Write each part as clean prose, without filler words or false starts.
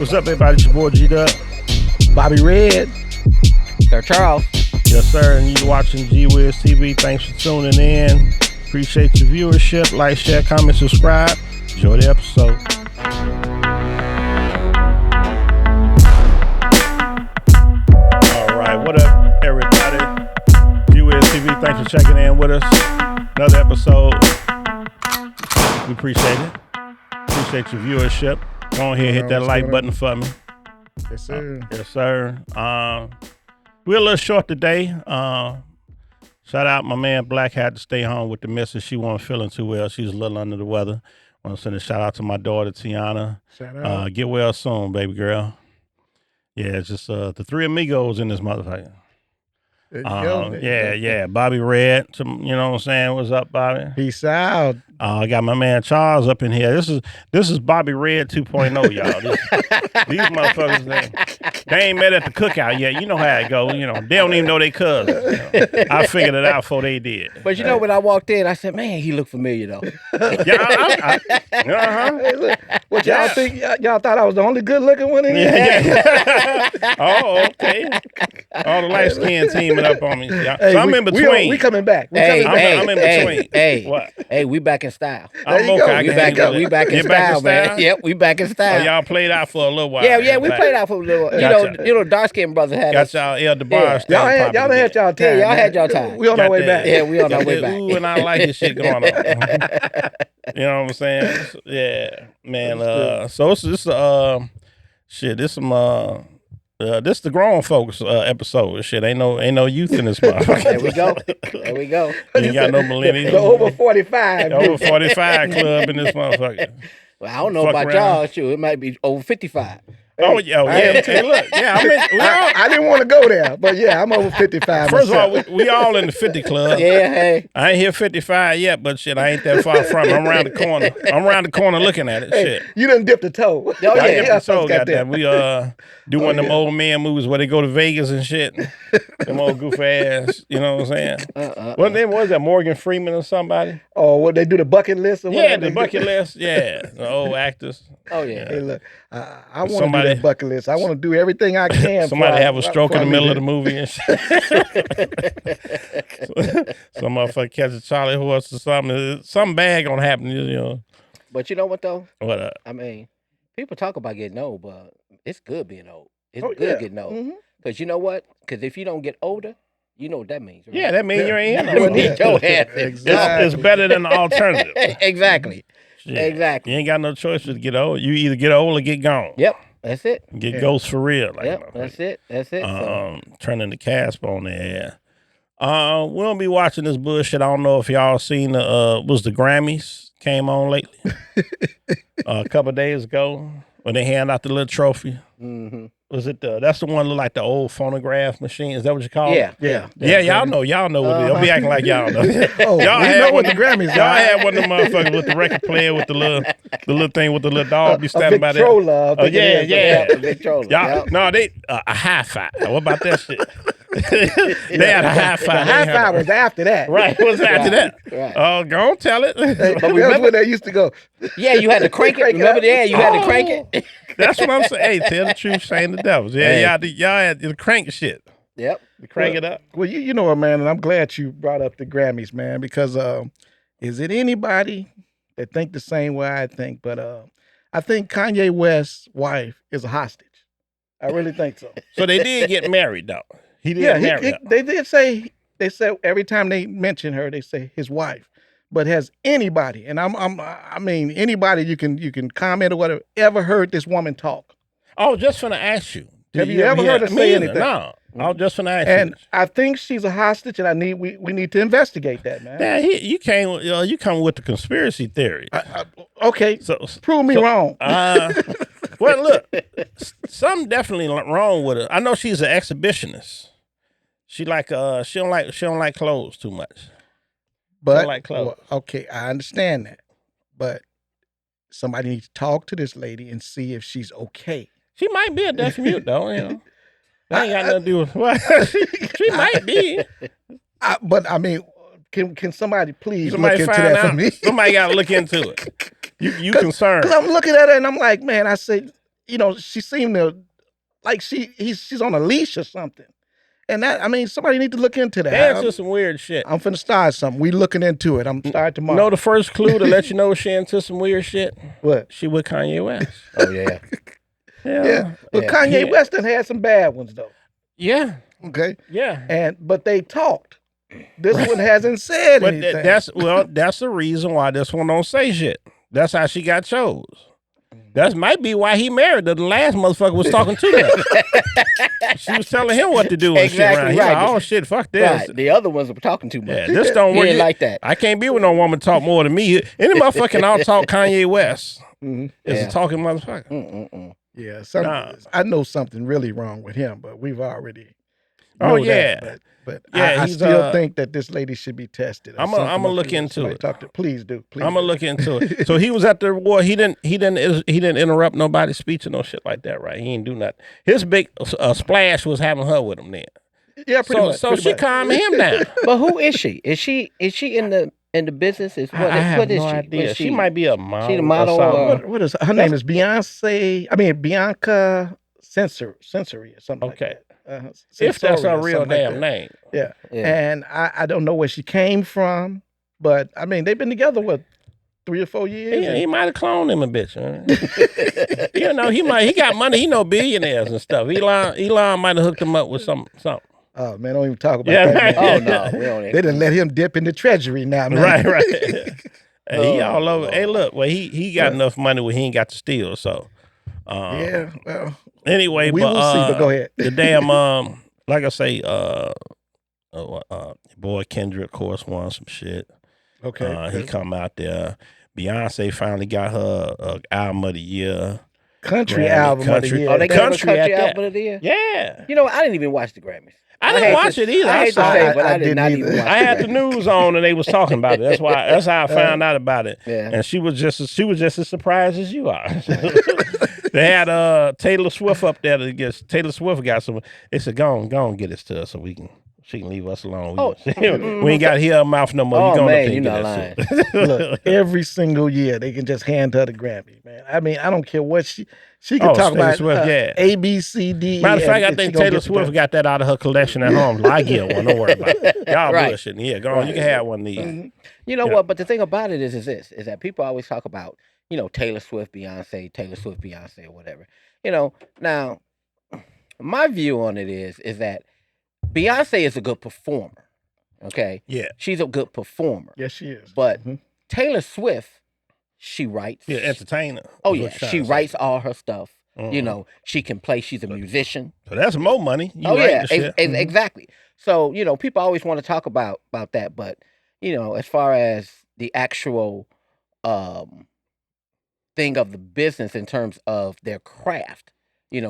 What's up, everybody? It's your boy G-Dub. Bobby Red. Sir Charles. Yes, sir. And you watching GWIZTV. Thanks for tuning in. Appreciate your viewership. Like, share, comment, subscribe. Enjoy the episode. All right. What up, everybody? GWIZTV. Thanks for checking in with us. Another episode. We appreciate it. Appreciate your viewership. Go ahead, hit that like button for me. Yes, sir. Yes, sir. We're a little short today. Shout out my man Black had to stay home with the missus. She wasn't feeling too well. She's a little under the weather. I want to send a shout out to my daughter Tiana. Shout out. Get well soon, baby girl. Yeah, it's just the three amigos in this motherfucker. There you go. Yeah. Bobby Red. You know what I'm saying? What's up, Bobby? Peace out. I got my man Charles up in here. This is Bobby Red 2.0, y'all. These motherfuckers, they ain't met at the cookout yet. You know how it go. You know, they don't even know they cousins. You know? I figured it out before they did. But you know, when I walked in, I said, "Man, he looked familiar though." Yeah, Hey, look, what y'all think? Y'all thought I was the only good looking one in here? Yeah. Oh, okay. All the light skinned teaming up on me. Hey, so I'm in between. We coming back. I'm in between. What? Hey, we back in style. I'm okay. We back in style, man. Yep, we back in style. Oh, y'all played out for a little while. Yeah, we played out for a little while. You know, dark skinned brothers had got us. y'all elder bars. Y'all had y'all time. Yeah, y'all had y'all time. We on our way back. Yeah, we on our way back. Ooh, and I like this shit going on. You know what I'm saying? Yeah, man. So this the grown folks episode. Shit, ain't no youth in this motherfucker. There we go. You ain't got no millennials. The over 45. Over 45 club in this motherfucker. Well, I don't know Fuck about around. y'all. Shoot, it might be over 55. Oh yeah. Hey, look, yeah. I didn't want to go there, but yeah, I'm over 55. First of all, we all in the 50 club. Yeah, hey. I ain't hit 55 yet, but shit, I ain't that far from it. I'm around the corner looking at it. Hey, shit. you done dipped the toe. Oh, yeah. I dipped the toe, got goddamn. We do one of them old man movies where they go to Vegas and shit. Them old goof ass, you know what I'm saying? What name was that? Morgan Freeman or somebody? Oh, what they do the bucket list? Or Yeah, the bucket list. Yeah, the old actors. Oh yeah. Hey, look, I want to do that bucket list. I want to do everything I can. Somebody have a stroke in the middle of the movie and shit. Some motherfucker catch a Charlie horse or something. Something bad gonna happen, you know. But you know what though? What up? I mean, people talk about getting old, but it's good being old. It's good getting old. Mm-hmm. Because you know what? Because if you don't get older, you know what that means. Right? Yeah, that means you ain't You need your ass. Exactly. It's better than the alternative. Exactly. Shit. Exactly. You ain't got no choice but to get old. You either get old or get gone. Yep. That's it. Get ghost for real. Like, Yep. That's it. That's it. Turning the casp on there. We don't be watching this bullshit. I don't know if y'all seen was the Grammys came on lately a couple of days ago when they hand out the little trophy. Mm-hmm. Was it that's the one look like the old phonograph machine? Is that what you call Yeah. it? Yeah. Y'all know what it is. Don't be acting like y'all know. Oh, Y'all we had know what one- the Grammys Y'all are. had one of them motherfuckers with the record player with the little thing with the little dog be standing by there. Victrola. Oh yeah. Victrola. Y'all, Yep. no, they a hi-fi. What about that shit? They had a hi-fi. The high five was after that. Right, what's after that? Right. Oh, go on, tell it. Hey, but that's where they used to go. Yeah, you had to crank it. Remember? Yeah, you had to crank it. That's what I'm saying. Hey, tell the truth, shame the devils. Yeah, Hey. y'all had the crank shit. Yep. The crank it up. Well, you know what, man, and I'm glad you brought up the Grammys, man, because is it anybody that think the same way I think? But I think Kanye West's wife is a hostage. I really think so. So they did get married, though. He did marry her. They did say every time they mention her, they say his wife. But has anybody, and I mean anybody you can comment or whatever, ever heard this woman talk? I was just finna ask you. Have you ever heard her say Me either. anything? No. I was just finna ask And you. I think she's a hostage, and we need to investigate that, man. Man, you come with the conspiracy theory. Okay, So prove me wrong. well, look, something definitely wrong with her. I know she's an exhibitionist. She don't like clothes too much. But like clothes. okay, I understand that. But somebody needs to talk to this lady and see if she's okay. She might be a deaf mute though, you know. That ain't got nothing to do with what she might be. But I mean, can somebody please Somebody look into find that out. for me? Somebody got to look into it. You concerned? Because I'm looking at her and I'm like, man, I say, she seemed to like she's on a leash or something. And that, I mean, somebody need to look into that. That's just some weird shit. I'm finna start something. We looking into it. I'm starting tomorrow. The first clue to let you know she into some weird shit? What? She with Kanye West. Oh, yeah. Yeah. But Kanye West done had some bad ones, though. Yeah. Okay? Yeah. But they talked. This one hasn't said anything. That's the reason why this one don't say shit. That's how she got chose. That might be why he married her. The last motherfucker was talking to her. She was telling him what to do and shit around. He's like, oh shit, fuck this. Right. The other ones were talking too much. Yeah, this don't work. He didn't like that. I can't be with no woman talk more than me. Any motherfucking out talk Kanye West is a talking motherfucker. Yeah, I know something really wrong with him, but we've already. But I still think that this lady should be tested. I'm gonna look into it. Please do. Please. I'm gonna look into it. So he was at the war. He didn't interrupt nobody's speech or no shit like that, right? He didn't do nothing. His big splash was having her with him then. Yeah, pretty much. So she calmed him down. But who is she? Is she in the business? I have no idea. She might be a model. She the model. What is her name? Is Beyonce? I mean Bianca Sensory or something. Okay. Like that. If that's her real damn name. Yeah. And I don't know where she came from, but I mean they've been together 3 or 4 years. Yeah, he might have cloned him a bitch. He got money. He know billionaires and stuff. Elon might have hooked him up with something. Oh man, don't even talk about that. Man. Oh no, we don't. They didn't let him dip in the treasury now, man. Right. Hey, he all over. Hey, look, well he got enough money where he ain't got to steal. So. Well. Anyway, we will see. But go ahead. The damn like I say, boy Kendrick, of course, won some shit. Okay. He come out there. Beyonce finally got her album of the year. Country album of the year. Oh, they got a country at that. album of the year? Yeah. You know, I didn't even watch the Grammys. I didn't watch it either. I hate to say, but I did not even watch it. I had the news on and they was talking about it. That's how I found out about it. Yeah. And she was just as surprised as you are. They had Taylor Swift up there to get Taylor Swift got some. They said, go on, get this to us so she can leave us alone. We ain't got to hear her mouth no more. Oh, man, you're not lying. Look, every single year they can just hand her the Grammy, man. I mean, I don't care what she can talk about Swift, A, B, C, D. Matter of fact, I think Taylor Swift got that out of her collection at home. I get one. Don't worry about it. Y'all bullshitting. Yeah, go on. You can have one of these. You know what? But the thing about it is that people always talk about, Taylor Swift, Beyonce, or whatever. Now, my view on it is that Beyonce is a good performer. Okay? Yeah. She's a good performer. Yes, she is. But Taylor Swift, she writes. Yeah, entertainer. Oh, yeah. She writes all her stuff. She can play. She's a musician. So that's more money. Exactly. So, people always want to talk about that. But, as far as the actual thing of the business in terms of their craft,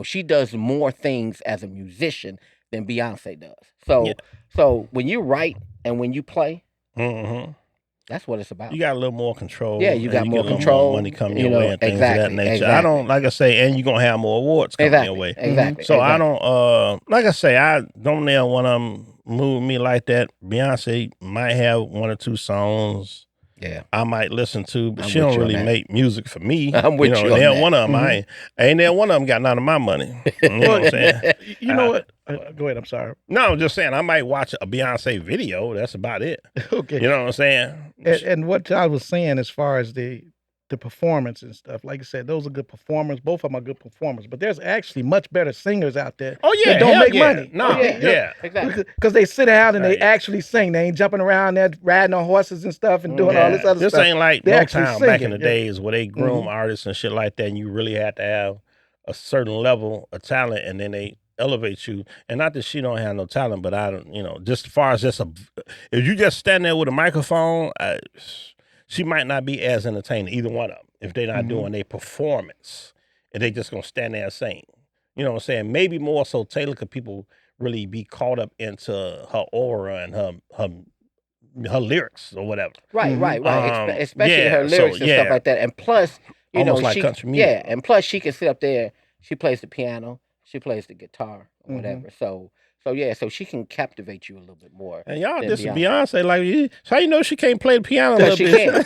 she does more things as a musician than Beyonce does. So when you write and when you play, that's what it's about. You got a little more control. Yeah, you got more control. More money coming your way and things of that nature. Exactly. I don't, like I say, and you're going to have more awards coming your way. Exactly. So I don't, like I say, I don't know one of them move me like that. Beyonce might have 1 or 2 songs. Yeah, I might listen to, but she don't really make music for me. I'm with you on there that. One of them, ain't there one of them got none of my money. You know what I'm saying? You know what? Go ahead. I'm sorry. No, I'm just saying I might watch a Beyonce video. That's about it. Okay. You know what I'm saying? And what I was saying as far as the performance and stuff, like I said, those are good performers. Both of them are good performers. But there's actually much better singers out there. Oh yeah, that don't make money. No, exactly. Because they sit down and they actually sing. They ain't jumping around there riding on horses and stuff and doing all this other stuff. This ain't like they Motown back in the days where they groom artists and shit like that, and you really had to have a certain level of talent, and then they elevate you. And not that she don't have no talent, but I don't, just as far as if you just stand there with a microphone, she might not be as entertaining, either one of them, if they're not doing their performance, and they just gonna stand there and sing. You know what I'm saying? Maybe more so Taylor, could people really be caught up into her aura and her lyrics or whatever. Right. Especially her lyrics and stuff like that. And plus, almost like country music. Yeah, and plus she can sit up there. She plays the piano. She plays the guitar or whatever. So she can captivate you a little bit more. And y'all, this is Beyonce. Like, how you know she can't play the piano? She can't.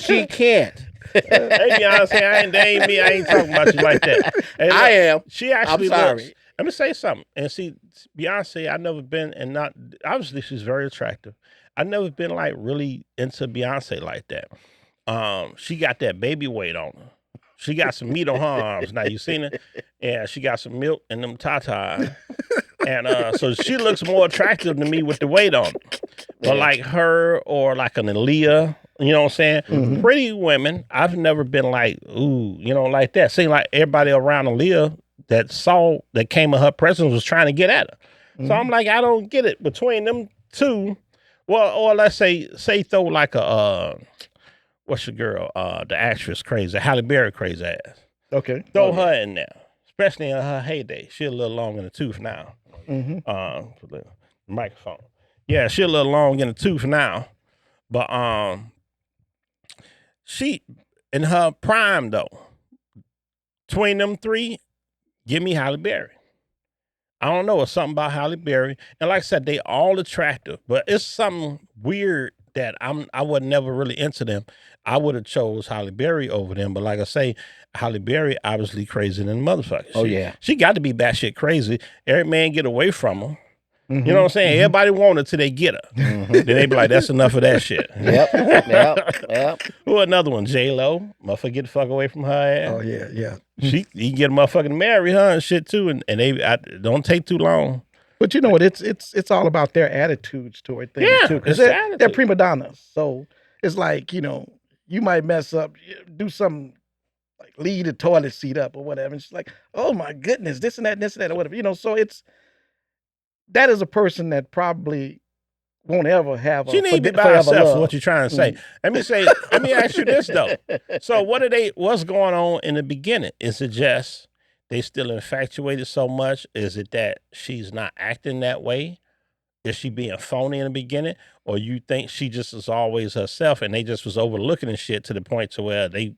She can't. Hey, Beyonce, they ain't me. I ain't talking about you like that. Hey, I am. She actually I'm sorry. looks. Let me say something. And see, Beyonce, I've never been, and not obviously she's very attractive. I've never been like really into Beyonce like that. She got that baby weight on her. She got some meat on her arms. Now you seen it? Yeah, she got some milk and them tatas. And so she looks more attractive to me with the weight on her. But like her or like an Aaliyah, you know what I'm saying? Mhm. Pretty women, I've never been like, ooh, you know, like that. Seemed like everybody around Aaliyah that came in her presence was trying to get at her. So I'm like, I don't get it between them two. Well, or let's say throw like a what's your girl? The actress crazy, Halle Berry crazy ass. Okay. Throw her in there, especially in her heyday. She a little long in the tooth now. Mm-hmm. For the microphone. Yeah, she a little long in the tooth now, but she in her prime though. Between them three, give me Halle Berry. I don't know, it's something about Halle Berry, and like I said, they all attractive, but it's something weird that I would never really into them. I would have chose Halle Berry over them, but like I say, Halle Berry obviously crazy than motherfucker. Oh, yeah. She got to be batshit crazy. Every man get away from her. Mm-hmm. You know what I'm saying? Everybody want her till they get her. Then they be like, that's enough of that shit. Yep. Who another one? J-Lo. Motherfucker get the fuck away from her ass. Oh yeah. You can get a motherfucker to marry her and shit too, and they don't take too long. But you know what? It's all about their attitudes toward things Yeah, too. Because it's they're attitude. prima donnas. So it's like, you might mess up, do something like leave the toilet seat up or whatever. And she's like, oh my goodness, this and that, or whatever. So that is a person that probably won't ever have She a need to be by forever herself, is love. what you're trying to say. Let me ask you this though. So what's going on in the beginning? Is it just they still infatuated so much? Is it that she's not acting that way? Is she being phony in the beginning? Or you think she just is always herself and they just was overlooking and shit to the point to where they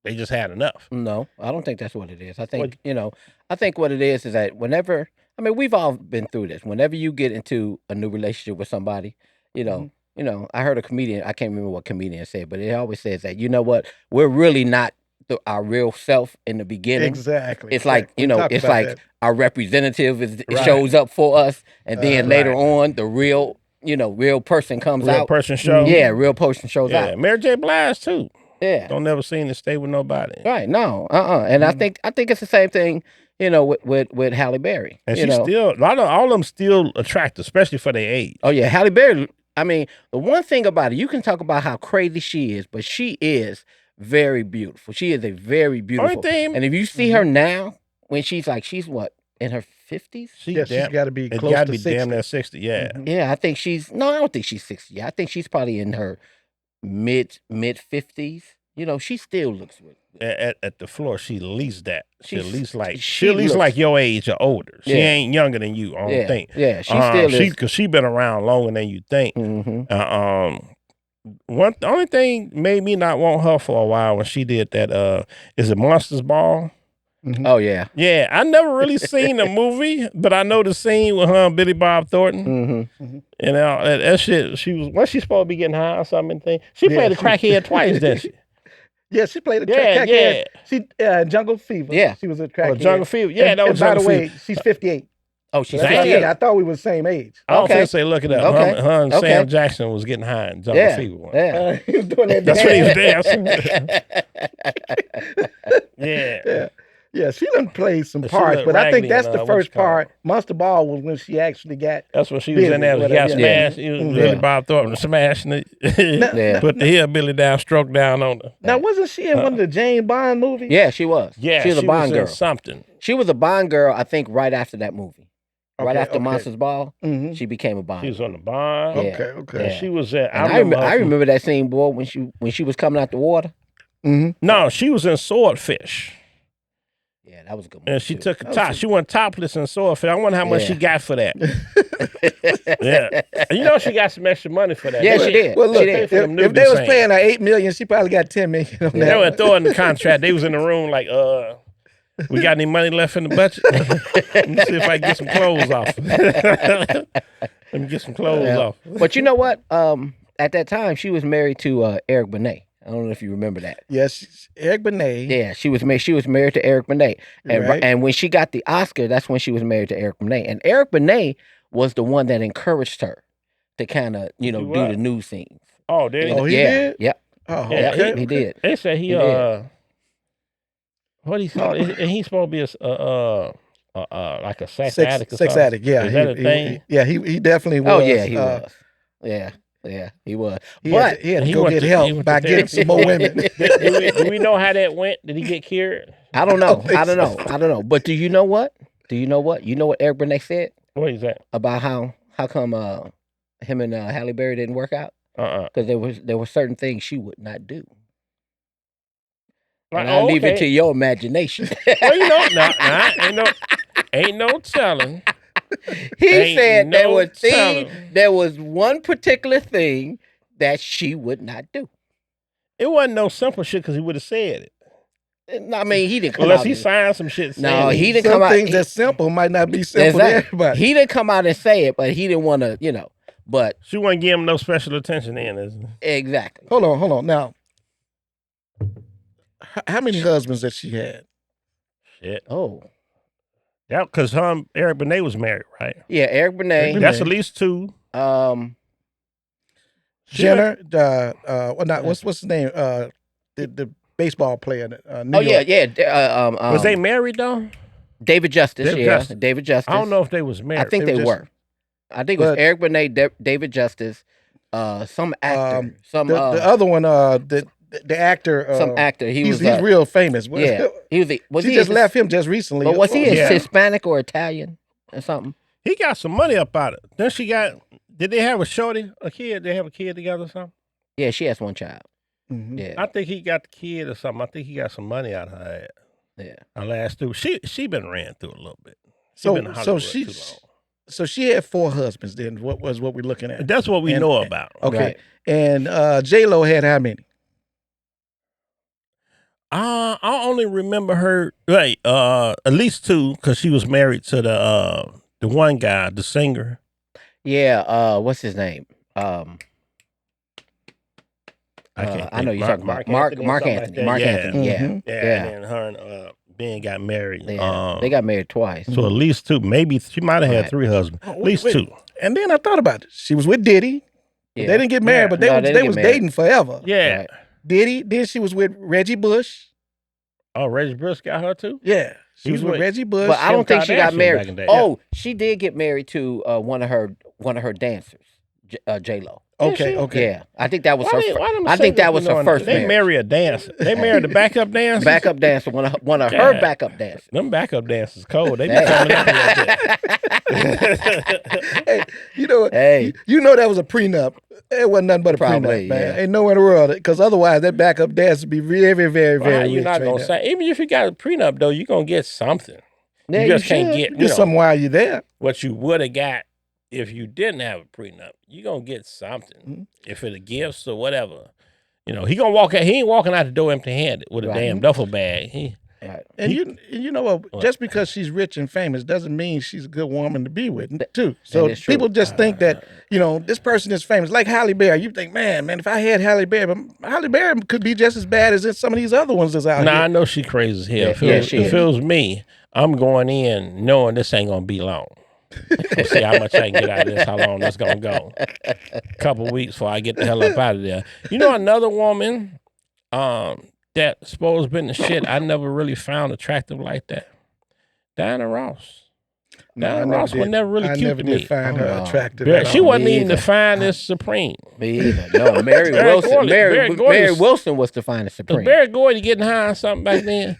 just had enough? No, I don't think that's what it is. I think, I think what it is that we've all been through this. Whenever you get into a new relationship with somebody, I heard a comedian, I can't remember what comedian said, but it always says that, you know what, we're really not our real self in the beginning. Exactly. It's like, We talked it's about like that. our representative Right. shows up for us, and then later Right. on, the real person comes Real out. person show? Yeah, real person shows Yeah, out. Mary J. Blige too. Yeah. Don't never seen her stay with nobody. Right. No. And I think it's the same thing, with Halle Berry. And she's still, all of them still attractive, especially for their age. Oh yeah, Halle Berry. I mean, the one thing about it, you can talk about how crazy she is, but she is very beautiful. She is a very beautiful. Only thing- And if you see her now, when she's what, in her 50s? She's got to be It's close got to to be 60. damn near 60, yeah. Mhm. Yeah, I think I don't think she's 60 yet. I think she's probably in her mid 50s. She still looks good. At the floor, she at least that. She at least looks- like your age or older. She Yeah. ain't younger than you, I don't think. Yeah, she still is. Because she been around longer than you think. Mm-hmm. The only thing made me not want her for a while when she did that, is it Monsters Ball? Mhm. Oh yeah. Yeah, I never really seen the movie, but I know the scene with her and Billy Bob Thornton. Mm-hmm. And that shit, was she supposed to be getting high or something? She Yeah, played a crackhead twice, didn't she? Yeah, she played a Yeah, crackhead. She Jungle Fever. Yeah. She was a Or crackhead. Jungle Fever. Yeah, And- that and was by Jungle the way, Fever. she's 58. Oh, she's Damn. 58. I thought we were the same age. I don't Okay. think say look it up. Okay. Her and Okay. Sam Jackson was getting high in Jungle Yeah. Fever one. Yeah. He was doing that That's dance. what he was dancing. Yeah. Yeah, she done played some She parts, looked but I think raggedy that's in, the what first you call part. Monster Ball was when she actually got. That's what she was in there. She got Whatever, yeah. smashed. It was Mhm. Billy Yeah. Bob Thornton smashing it. Yeah. Put the hillbilly down, stroke down on her. Now, wasn't she in one of the Jane Bond movies? Yeah, she was. Yeah, she was a Bond in girl. something. She was a Bond girl, I think, right after that movie. Right Okay, after okay. Monsters Ball, Mhm. she became a Bond. She was on the Bond. Yeah. Okay. Yeah. She was at. And I remember that scene, boy, when she was coming out the water. Mhm. No, she was in Swordfish. Yeah, that was a good movie. And she too. took a top. She went topless in Swordfish. I wonder how much Yeah. she got for that. Yeah. And she got some extra money for that. Yeah, They she were- did. Well, look, She did. if, for them if they nudie was scenes. paying her $8 million, she probably got $10 million on They were that. throwing the contract. They was in the room like, we got any money left in the budget? Let me see if I can get some clothes off. Let me get some clothes Yeah. off. But you know what? At that time, she was married to Eric Benet. I don't know if you remember that. Yes, Eric Benet. Yeah, she was married to Eric Benet, and Right. and when she got the Oscar, that's when she was married to Eric Benet, and Eric Benet was the one that encouraged her to kind of do what? the news scenes. Oh, did he? Oh, he yeah, did? Yep. Oh, Yeah, okay. He did. They said he He did. what he call it? And he's supposed to be like a sex addict or Sex something. addict, yeah. Is that a thing? He definitely was. Oh yeah, he was. Yeah, he was. He But had to he go went get to- he help went by to getting some more women. do we know how that went? Did he get cured? I don't know. think I don't so. know. I don't know. But do you know what? You know what Eric Benet said What is that? about how come him and Halle Berry didn't work out? Because there were certain things she would not do. Like, And I leave it okay. to your imagination. Well, ain't no telling. He Ain't said no telling. there was one particular thing that she would not do. It wasn't no simple shit because he would have said it. I mean, he didn't come Unless out. he and- signed some shit. No, saying he it. didn't Some come out. things that's simple might not be simple to Exactly. everybody. He didn't come out and say it, but he didn't want to, But She wouldn't give him no special attention then. Is it? exactly. Hold on. Now, how many husbands that she had? Shit. Oh, Yeah, because Eric Benet was married, right? yeah, Eric Benet. Benet. That's at least two. Jenner, what's his name? The baseball player. New Oh yeah, York. yeah. Was they married though? David Justice? David Yeah, Justice. David Justice. I don't know if they was I married. think They they were were. just- I think it was but- Eric Benet, David Justice, some actor, some The other one, the actor. some actor. He's real famous. Yeah, he was. Was she he just a- left him just recently. But was he Yeah. Hispanic or Italian or something? He got some money up out of it. Then she got. Did they have a shorty, a kid? They have a kid together or something? Yeah, she has one child. Mhm. Yeah, I think he got the kid or something. I think he got some money out of her. yeah. Her last two. She been ran through a little bit. She been in So Hollywood she too long. so she had 4 husbands. Then what we're looking at? That's what we And- know about. Okay, Right. and J-Lo had how many? I only remember her at least 2 because she was married to the one guy, the singer. Yeah. What's his name? I can't. I know think. you're talking about Mark Anthony. Mark yeah. Anthony. Yeah. Mhm. Yeah, Yeah. and then her and Ben got married. Yeah. They got married twice. so at least 2. Maybe she might have had Right. 3 husbands. Oh, At least wait. 2. And then I thought about it. She was with Diddy. Yeah. They didn't get married, Yeah. but No, they didn't was get married. dating forever. Yeah. Right. Diddy. Then she was with Reggie Bush. Oh, Reggie Bush got her too. Yeah, she He was was with with- Reggie Bush. But I don't think she got Kardashian married. back in the day. Oh, she did get married to one of her dancers, J Lo. Okay, she- okay. Yeah, I think that was Why her. they- why them I think that singers was be her doing first that? They marriage. marry a dancer. They married the backup dancer. Backup dancer, one of her God. backup dancers. Them backup dancers cold. They be Hey. coming up like that. Hey, you know what? Hey. You know that was a prenup. It wasn't nothing but a Probably, prenup, man. yeah. Ain't nowhere in the world, because otherwise that backup dance would be very, very, very Why rich. you not gonna right there. say? Even if you got a prenup though, you gonna get something. Yeah, you just can't should. get Get something while you're there. what you would have got if you didn't have a prenup. You gonna get something. Mhm. If it's a gifts or whatever. He gonna walk out. He ain't walking out the door empty handed with a Right. damn duffel bag. He, Right. And you know what? What? Just because she's rich and famous doesn't mean she's a good woman to be with, too. So is true. people just think that, this person is famous. Like Halle Berry. You think, man, if I had Halle Berry, but Halle Berry could be just as bad as some of these other ones that's out Nah, I here. know she crazy as hell. Yeah, If it yeah, was- she if is. it was me, I'm going in knowing this ain't gonna be long. We'll see how much I can get out of this, how long that's gonna go. Couple weeks before I get the hell up out of there. You know another woman that supposed been the shit I never really found attractive like that? Diana Ross. No, I Diana never Ross was did. never really I cute never to did me. find her Oh, attractive. Yeah, at she all. wasn't Me even the either. finest Supreme. Me either. No, Mary Barry Wilson. Gordy- Barry Mary Gordy's- Wilson was the finest Was supreme. Barry Gordy getting high or something back then?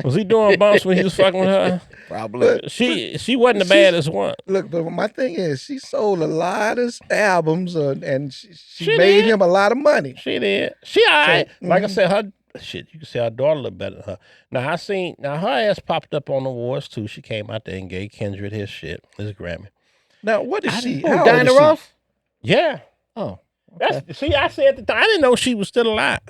Was he doing bumps when he was fucking with her? Probably. She wasn't the She's- baddest one. Look, but my thing is, she sold a lot of albums, and she She made did. him a lot of money. She did. She all right. Like I mhm. said, her shit, you can say her daughter look better than her. Now her ass popped up on the awards too. She came out there and gave Kendrick his shit, his Grammy. Now, what is she? Who, How old Diana is she? Ross? Yeah. Oh. That's see, I said at the time, I didn't know she was still alive.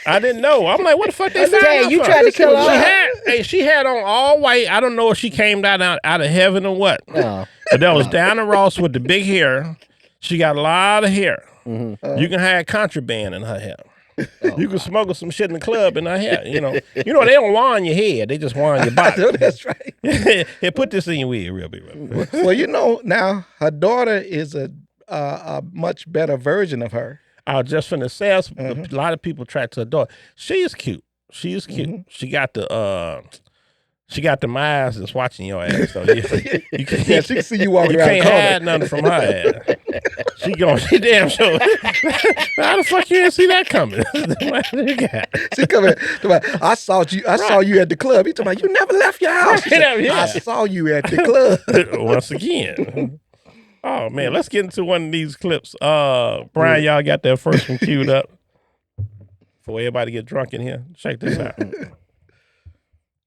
I didn't know. I'm like, what the fuck they found Hey, out you for? tried to kill her. She had on all white. I don't know if she came out of heaven or what. No. But that was Diana Ross with the big hair. She got a lot of hair. Mhm. You can have contraband in her hair. You can smuggle some shit in the club and not have, you know. They don't wand your head. They just wand your body. That's right. Hey, put this in your wig real big. Well, now her daughter is a much better version of her. I was just finna say, a lot of people try to her daughter. She is cute. She is cute. Mm-hmm. She got the eyes that's watching your ass. So you can't, Yeah, she can see you walking around the can't corner. hide nothing from her ass. She damn sure. How the fuck you didn't see that coming? She coming. I saw you at the club. He talking about, you never left your house. She said, Yeah. I saw you at the club. Once again. Oh man, let's get into one of these clips. Brian, y'all got that first one queued up before everybody get drunk in here. Check this out.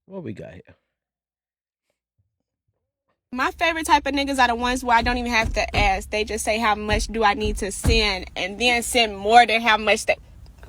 What we got here? My favorite type of niggas are the ones where I don't even have to ask. They just say, how much do I need to send? And then send more than how much they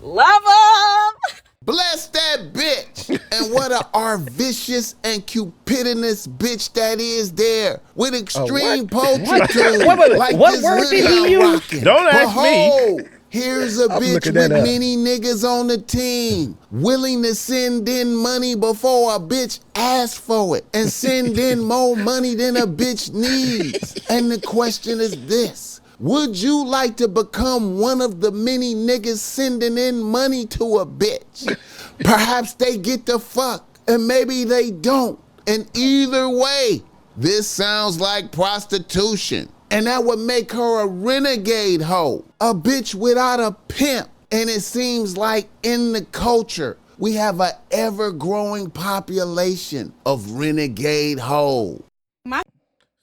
love them. Bless that bitch. And what a vicious and cupidinous bitch that is there. With extreme pulchritude. Like what this word did hoodie he I'm use? rocking. Don't ask me. Behold, here's a I'm bitch looking with that up. many niggas on the team, willing to send in money before a bitch asks for it, and send in more money than a bitch needs. And the question is this: would you like to become one of the many niggas sending in money to a bitch? Perhaps they get the fuck, and maybe they don't. And either way, this sounds like prostitution. And that would make her a renegade hoe, a bitch without a pimp. And it seems like in the culture, we have an ever-growing population of renegade hoes.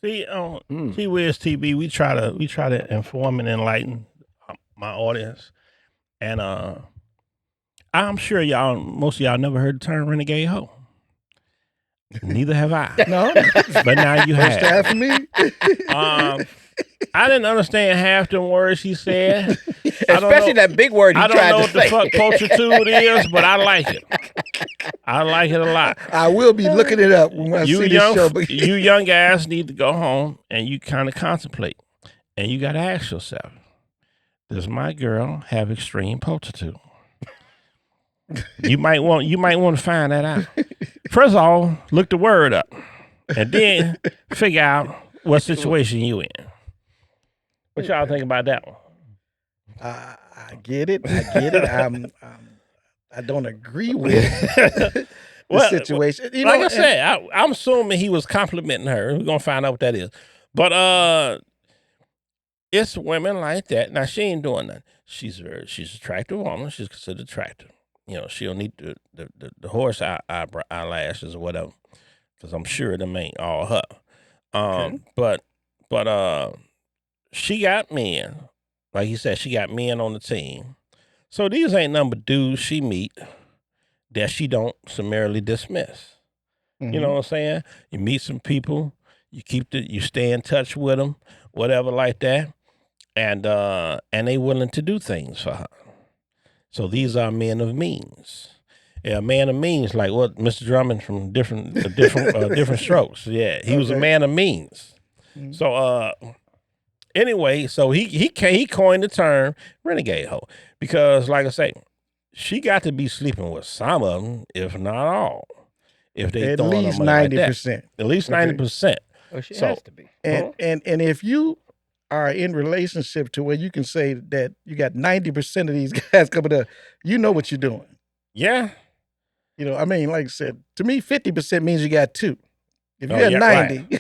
See, on GWIZTV, we try to inform and enlighten my audience, and I'm sure most of y'all never heard the term renegade hoe. Neither have I. No, But now you first have. time for me. I didn't understand half the words she said. Especially that big word he I don't tried know to what the say. fuck pulchritude is, but I like it. I like it a lot. I will be looking it up when I You see young, this show. But you young guys need to go home and you kind of contemplate, and you got to ask yourself: does my girl have extreme pulchritude? You might want to find that out. First of all, look the word up, and then figure out what situation you in. What y'all think about that one? I get it. I don't agree with the situation. You Like know, I said, I'm assuming he was complimenting her. We're gonna find out what that is. But it's women like that. Now she ain't doing nothing. She's an attractive woman. She's considered attractive. She'll need the horse eyelashes or whatever, because I'm sure them ain't all her. But she got men. Like he said, she got men on the team. So these ain't nothing but dudes she meet that she don't summarily dismiss. You know what I'm saying? You meet some people, you stay in touch with them, whatever like that, and they willing to do things for her. So these are men of means. Yeah, a man of means, like what Mr. Drummond from different strokes. Yeah, he was a man of means. So anyway, so he coined the term renegade hoe, because like I say, she got to be sleeping with some of them, if not all. If they at throwing least her money like 90%. that. At least 90%. Oh, she So- has to be. And if you are in relationship to where you can say that you got 90% of these guys coming up, you know what you're doing. Yeah. I mean, like I said, to me, 50% means you got two. If you Oh, got yeah, 90,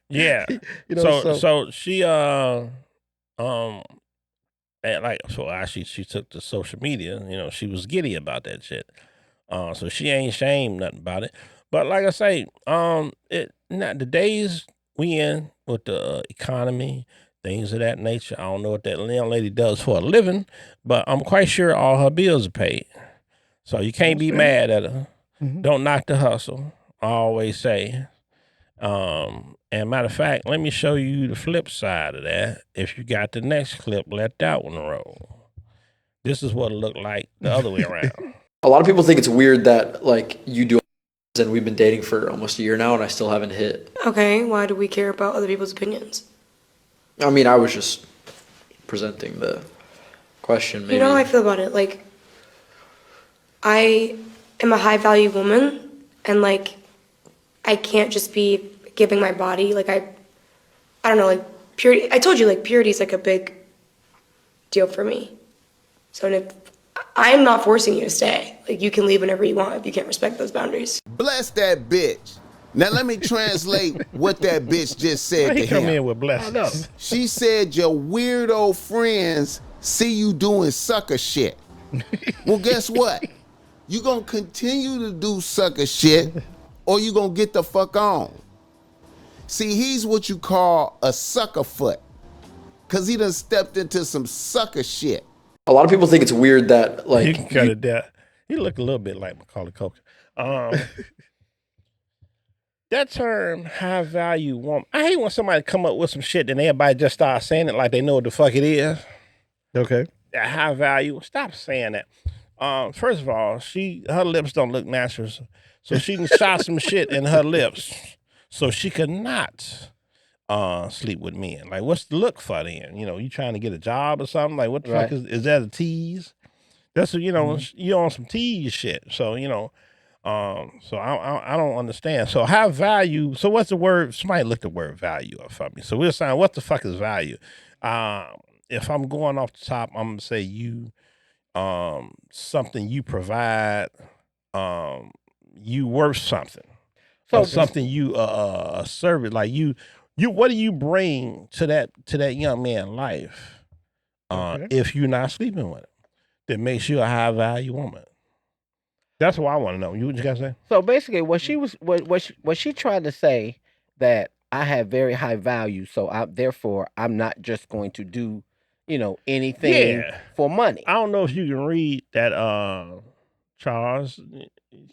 Yeah. So she she took to social media. She was giddy about that shit. So she ain't ashamed nothing about it. But like I say, the days we in with the economy, things of that nature. I don't know what that young lady does for a living, but I'm quite sure all her bills are paid. So you can't be mad at her. Don't knock the hustle. I always say. And matter of fact, let me show you the flip side of that. If you got the next clip, let that one roll. This is what it looked like the other way around. A lot of people think it's weird that like you do, and we've been dating for almost a year now, and I still haven't hit. Okay, why do we care about other people's opinions? I mean, I was just presenting the question. Maybe. You know how I feel about it. Like, I am a high value woman, and like I can't just be giving my body like I don't know, like purity. I told you like purity is like a big deal for me. So if I'm not forcing you to stay. Like you can leave whenever you want if you can't respect those boundaries. Bless that bitch. Now let me translate what that bitch just said He to come him. in with blessings. She said your weirdo friends see you doing sucker shit. Well, guess what? You gonna continue to do sucker shit or you gonna get the fuck on. See, he's what you call a sucker foot. Cause he done stepped into some sucker shit. A lot of people think it's weird that like You can cut it down. He look a little bit like Macaulay Culkin. That term, high value woman. I hate when somebody come up with some shit and everybody just start saying it like they know what the fuck it is. Okay. That high value. Stop saying that. First of all, her lips don't look natural, so she done shot some shit in her lips, so she could not sleep with men. Like, what's the look for then? You know, you trying to get a job or something? Like, what the fuck is that a tease? That's what, you know, you on some tease shit. So, you know, so I don't understand. So high value. So what's the word? Somebody look the word value up for me. So we're saying, what the fuck is value? If I'm going off the top, I'm gonna say you, something you provide, you worth something. So something you a service, like you what do you bring to that young man's life if you're not sleeping with him that makes you a high value woman? That's what I want to know. What you guys say? So basically, what she tried to say that I have very high value, so therefore I'm not just going to do, you know, anything for money. I don't know if you can read that, Charles.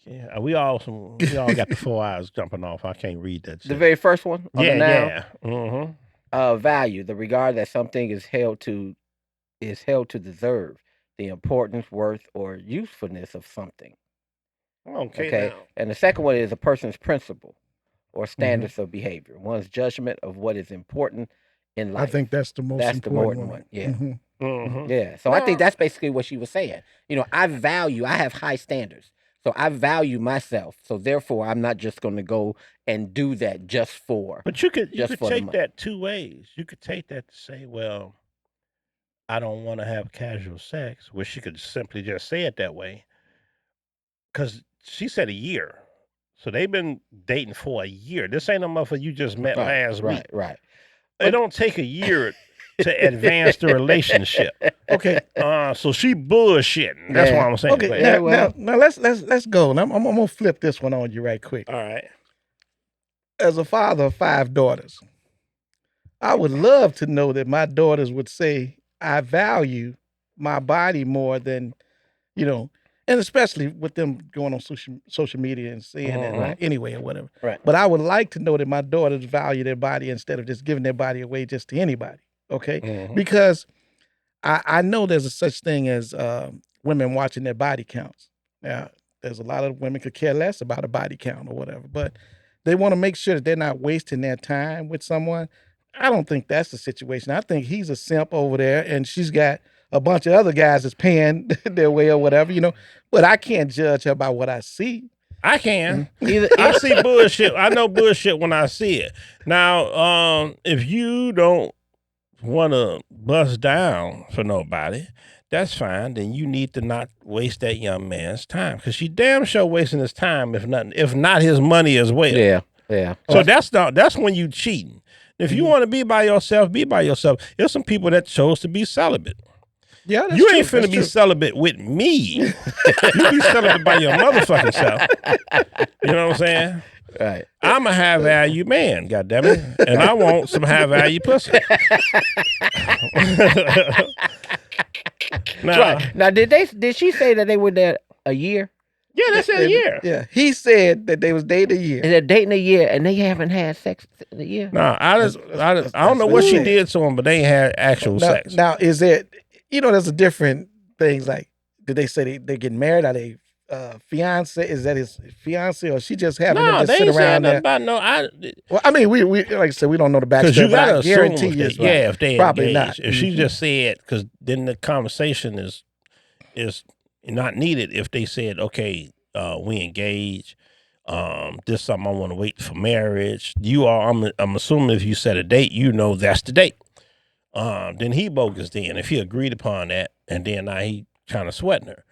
Yeah, we all got the 4 eyes jumping off. I can't read that shit. The very first one. Yeah. Mm-hmm. Value, the regard that something is held to deserve, the importance, worth, or usefulness of something. Okay. Now. And the second one is a person's principle or standards of behavior, one's judgment of what is important in life. I think that's the most important one. Yeah. Mm-hmm. Mm-hmm. Yeah. So I think that's basically what she was saying. You know, I have high standards. So I value myself. So therefore, I'm not just going to go and do that just for. But you could take that two ways. You could take that to say, well, I don't want to have casual sex, which she could simply just say it that way. Because she said a year. So they've been dating for a year. This ain't no motherfucker you just met last week. Right. It don't take a year to advance the relationship. Okay. So she bullshitting. That's what I'm saying. Okay. Now let's go. Now, I'm gonna flip this one on you right quick. All right. As a father of 5 daughters, I would love to know that my daughters would say I value my body more than, you know, and especially with them going on social media and saying it anyway or whatever. Right. But I would like to know that my daughters value their body instead of just giving their body away just to anybody. Okay. Mm-hmm. Because I know there's a such thing as women watching their body counts. Now, there's a lot of women could care less about a body count or whatever, but they want to make sure that they're not wasting their time with someone. I don't think that's the situation. I think he's a simp over there and she's got a bunch of other guys that's paying their way or whatever, you know. But I can't judge her by what I see. I can. I see bullshit. I know bullshit when I see it. Now, if you don't want to bust down for nobody, that's fine. Then you need to not waste that young man's time because she damn sure wasting his time, if not his money as well. Yeah. So that's when you cheating. If you want to be by yourself, be by yourself. There's some people that chose to be celibate. Yeah, that's you true. ain't finna be celibate with me. You be celibate by your motherfucking self. You know what I'm saying? Right. I'm a high value man, goddammit, and I want some high value pussy. Now, did she say that they were there a year? Yeah, they said a year. Yeah, he said that they was dating a year. And they're dating a year, and they haven't had sex in a year. No, I don't know what she did to him, but they ain't had actual sex. Now, is it? You know, there's a different things like. Did they say they getting married? Are they fiance? Is that his fiance, or she just having them just sit around there? Well, I mean, we like I said, we don't know the backstory. Because you gotta guarantee assume you, that, if they probably engaged. not. If she just said, because then the conversation is not needed if they said, okay, we engage. This is something I want to wait for marriage. I'm assuming if you set a date, that's the date. Then he bogus then. If he agreed upon that, and then now he kind of sweating her.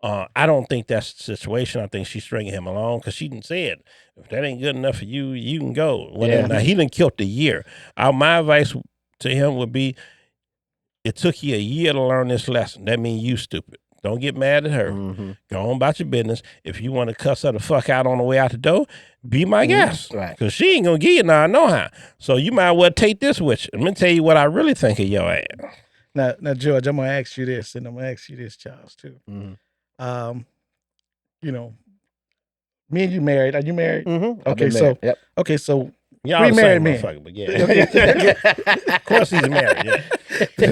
I don't think that's the situation. I think she's stringing him along because she didn't say it. If that ain't good enough for you, you can go. Now he done killed the year. My advice to him would be, it took you a year to learn this lesson. That means you stupid. Don't get mad at her. Mm-hmm. Go on about your business. If you want to cuss her the fuck out on the way out the door, be my guest. Right. Because she ain't going to give you now, I know how. So you might well take this with you. I'm going to tell you what I really think of your ass. Now, George, I'm going to ask you this, and I'm going to ask you this, Charles, too. Mm-hmm. Me and you married. Are you married? Mm-hmm. Okay, so yep. Okay, so Y'all three the married same men. motherfucker, but yeah. Of course he's married, yeah.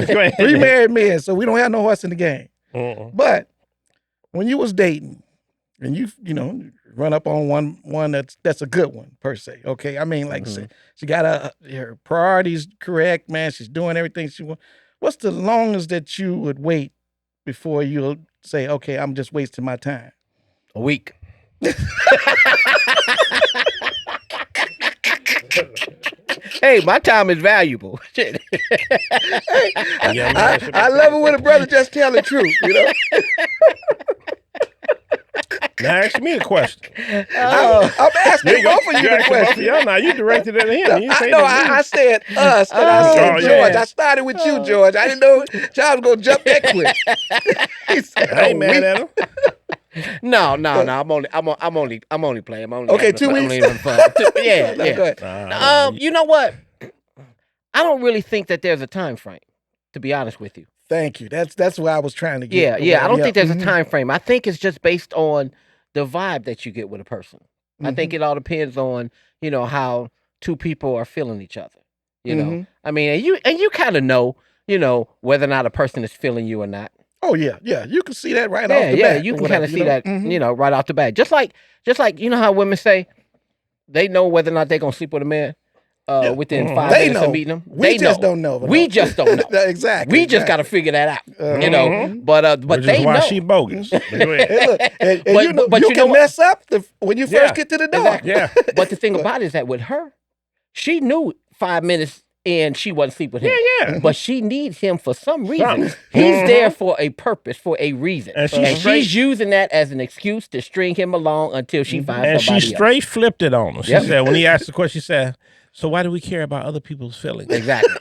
Go ahead. Three married men, so we don't have no horse in the game. Uh-uh. But when you was dating, and you run up on one that's a good one per se. Okay, I mean, like I said, she got her priorities correct, man. She's doing everything she wants. What's the longest that you would wait before you'll say, okay, I'm just wasting my time? A week. Hey, my time is valuable. Shit. I love it when a brother just tell the truth, Now ask me a question. I'm asking both of you the question. Y'all now you directed it at him. You say I said us, and I said Oh, George. yeah. I started with you, George. I didn't know Charles was gonna jump that quick. He said, I ain't mad at him. No. I'm only playing. I'm only Okay, having 2 fun. weeks? I'm only having fun. Yeah. Go ahead. You know what? I don't really think that there's a time frame, to be honest with you. Thank you. That's where I was trying to get. Yeah. I don't think there's a time frame. I think it's just based on the vibe that you get with a person. I think it all depends on, how two people are feeling each other. You know, I mean, and you kind of know, whether or not a person is feeling you or not. Oh yeah. You can see that right off the bat. Yeah, you can kind of see that, right off the bat. Just like how women say they know whether or not they're gonna sleep with a man within 5 minutes of meeting them. We just don't know. We just don't know. Exactly. We just got to figure that out. But Which they is why know. she bogus. Go ahead. Hey, look, and But you you can know mess up when you first get to the door. Exactly. Yeah. But the thing about it is that with her, she knew 5 minutes and she wasn't sleep with him. Yeah. But she needs him for some reason. Something. He's there for a purpose, for a reason. And And she's she's using that as an excuse to string him along until she finds And somebody she straight flipped it on him. She Yep. said, when he asked the question, she said, so why do we care about other people's feelings? else. Exactly.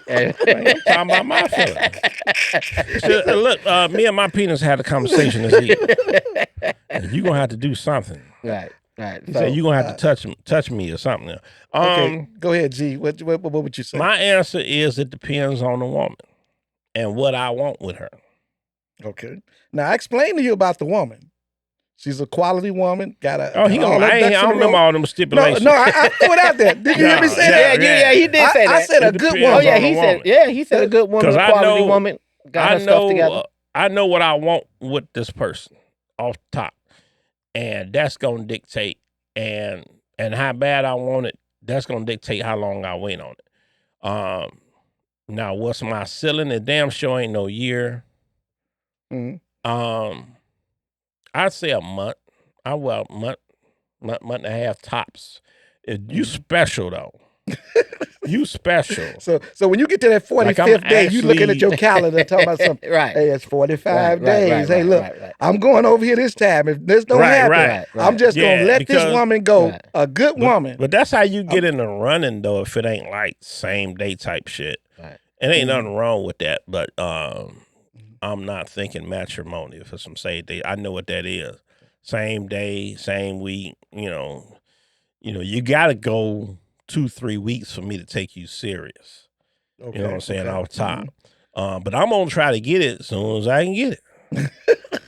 I'm talking about my feelings. So, look, me and my penis had a conversation this week. You're going to have to do something. Right. He So said, you're going to have to touch me or something. Okay, go ahead, G. What would you say? My answer is it depends on the woman and what I want with her. Okay. Now I explained to you about the woman. She's a quality woman. Got a. Oh, he gonna. I don't remember all them stipulations. No, I threw it out there. Did you hear me say that? yeah, he did say that. I said a It good depends woman. Oh yeah, on the woman. he said a good woman, 'Cause a I quality know- woman, got her stuff together. I know what I want with this person off top, and that's gonna dictate and how bad I want it. That's gonna dictate how long I wait on it. Now what's my ceiling? It damn sure ain't no year. I'd say a month. Month and a half tops. You special though. You special. So when you get to that 45th day, you looking at your calendar talking about something. Right. Hey, it's 45 days. Right, Hey, look, right. I'm going over here this time. If this don't happen, Right. I'm just Yeah, gonna let this because- woman go. Right. A good woman. But that's how you get in the running though, if it ain't like same day type shit. Right. It ain't nothing wrong with that, but I'm not thinking matrimony for some same day. I know what that is. Same day, same week, you gotta go 2-3 weeks for me to take you serious. Okay, You know what I'm saying? okay. Off top. But I'm gonna try to get it as soon as I can get it.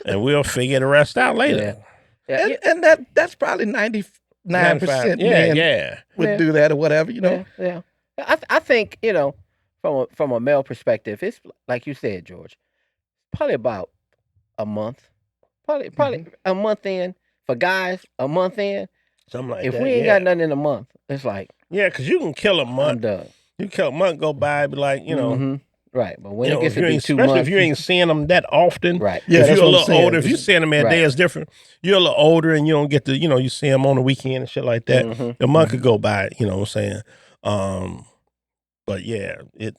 And we'll figure the rest out later. Yeah. And that's probably 99% 95. men Yeah. would do that or whatever, Yeah. I think, from a male perspective, it's like you said, George, probably about a month. Probably a month in. For guys, a month in. Something like If that. we ain't yeah. got nothing in a month, it's like, Yeah, because you can kill a I'm month. done. You kill a month, go by, be like, Mhm. Right, but when You it know, gets to be 2 especially months, if you ain't seeing them that often. right? Yeah, if that's you're a what I'm little saying. older, if you seeing them every day, it's different. You're a little older and you don't get to, you see them on the weekend and shit like that. Mhm. A month could go by, you know what I'm saying? But yeah, it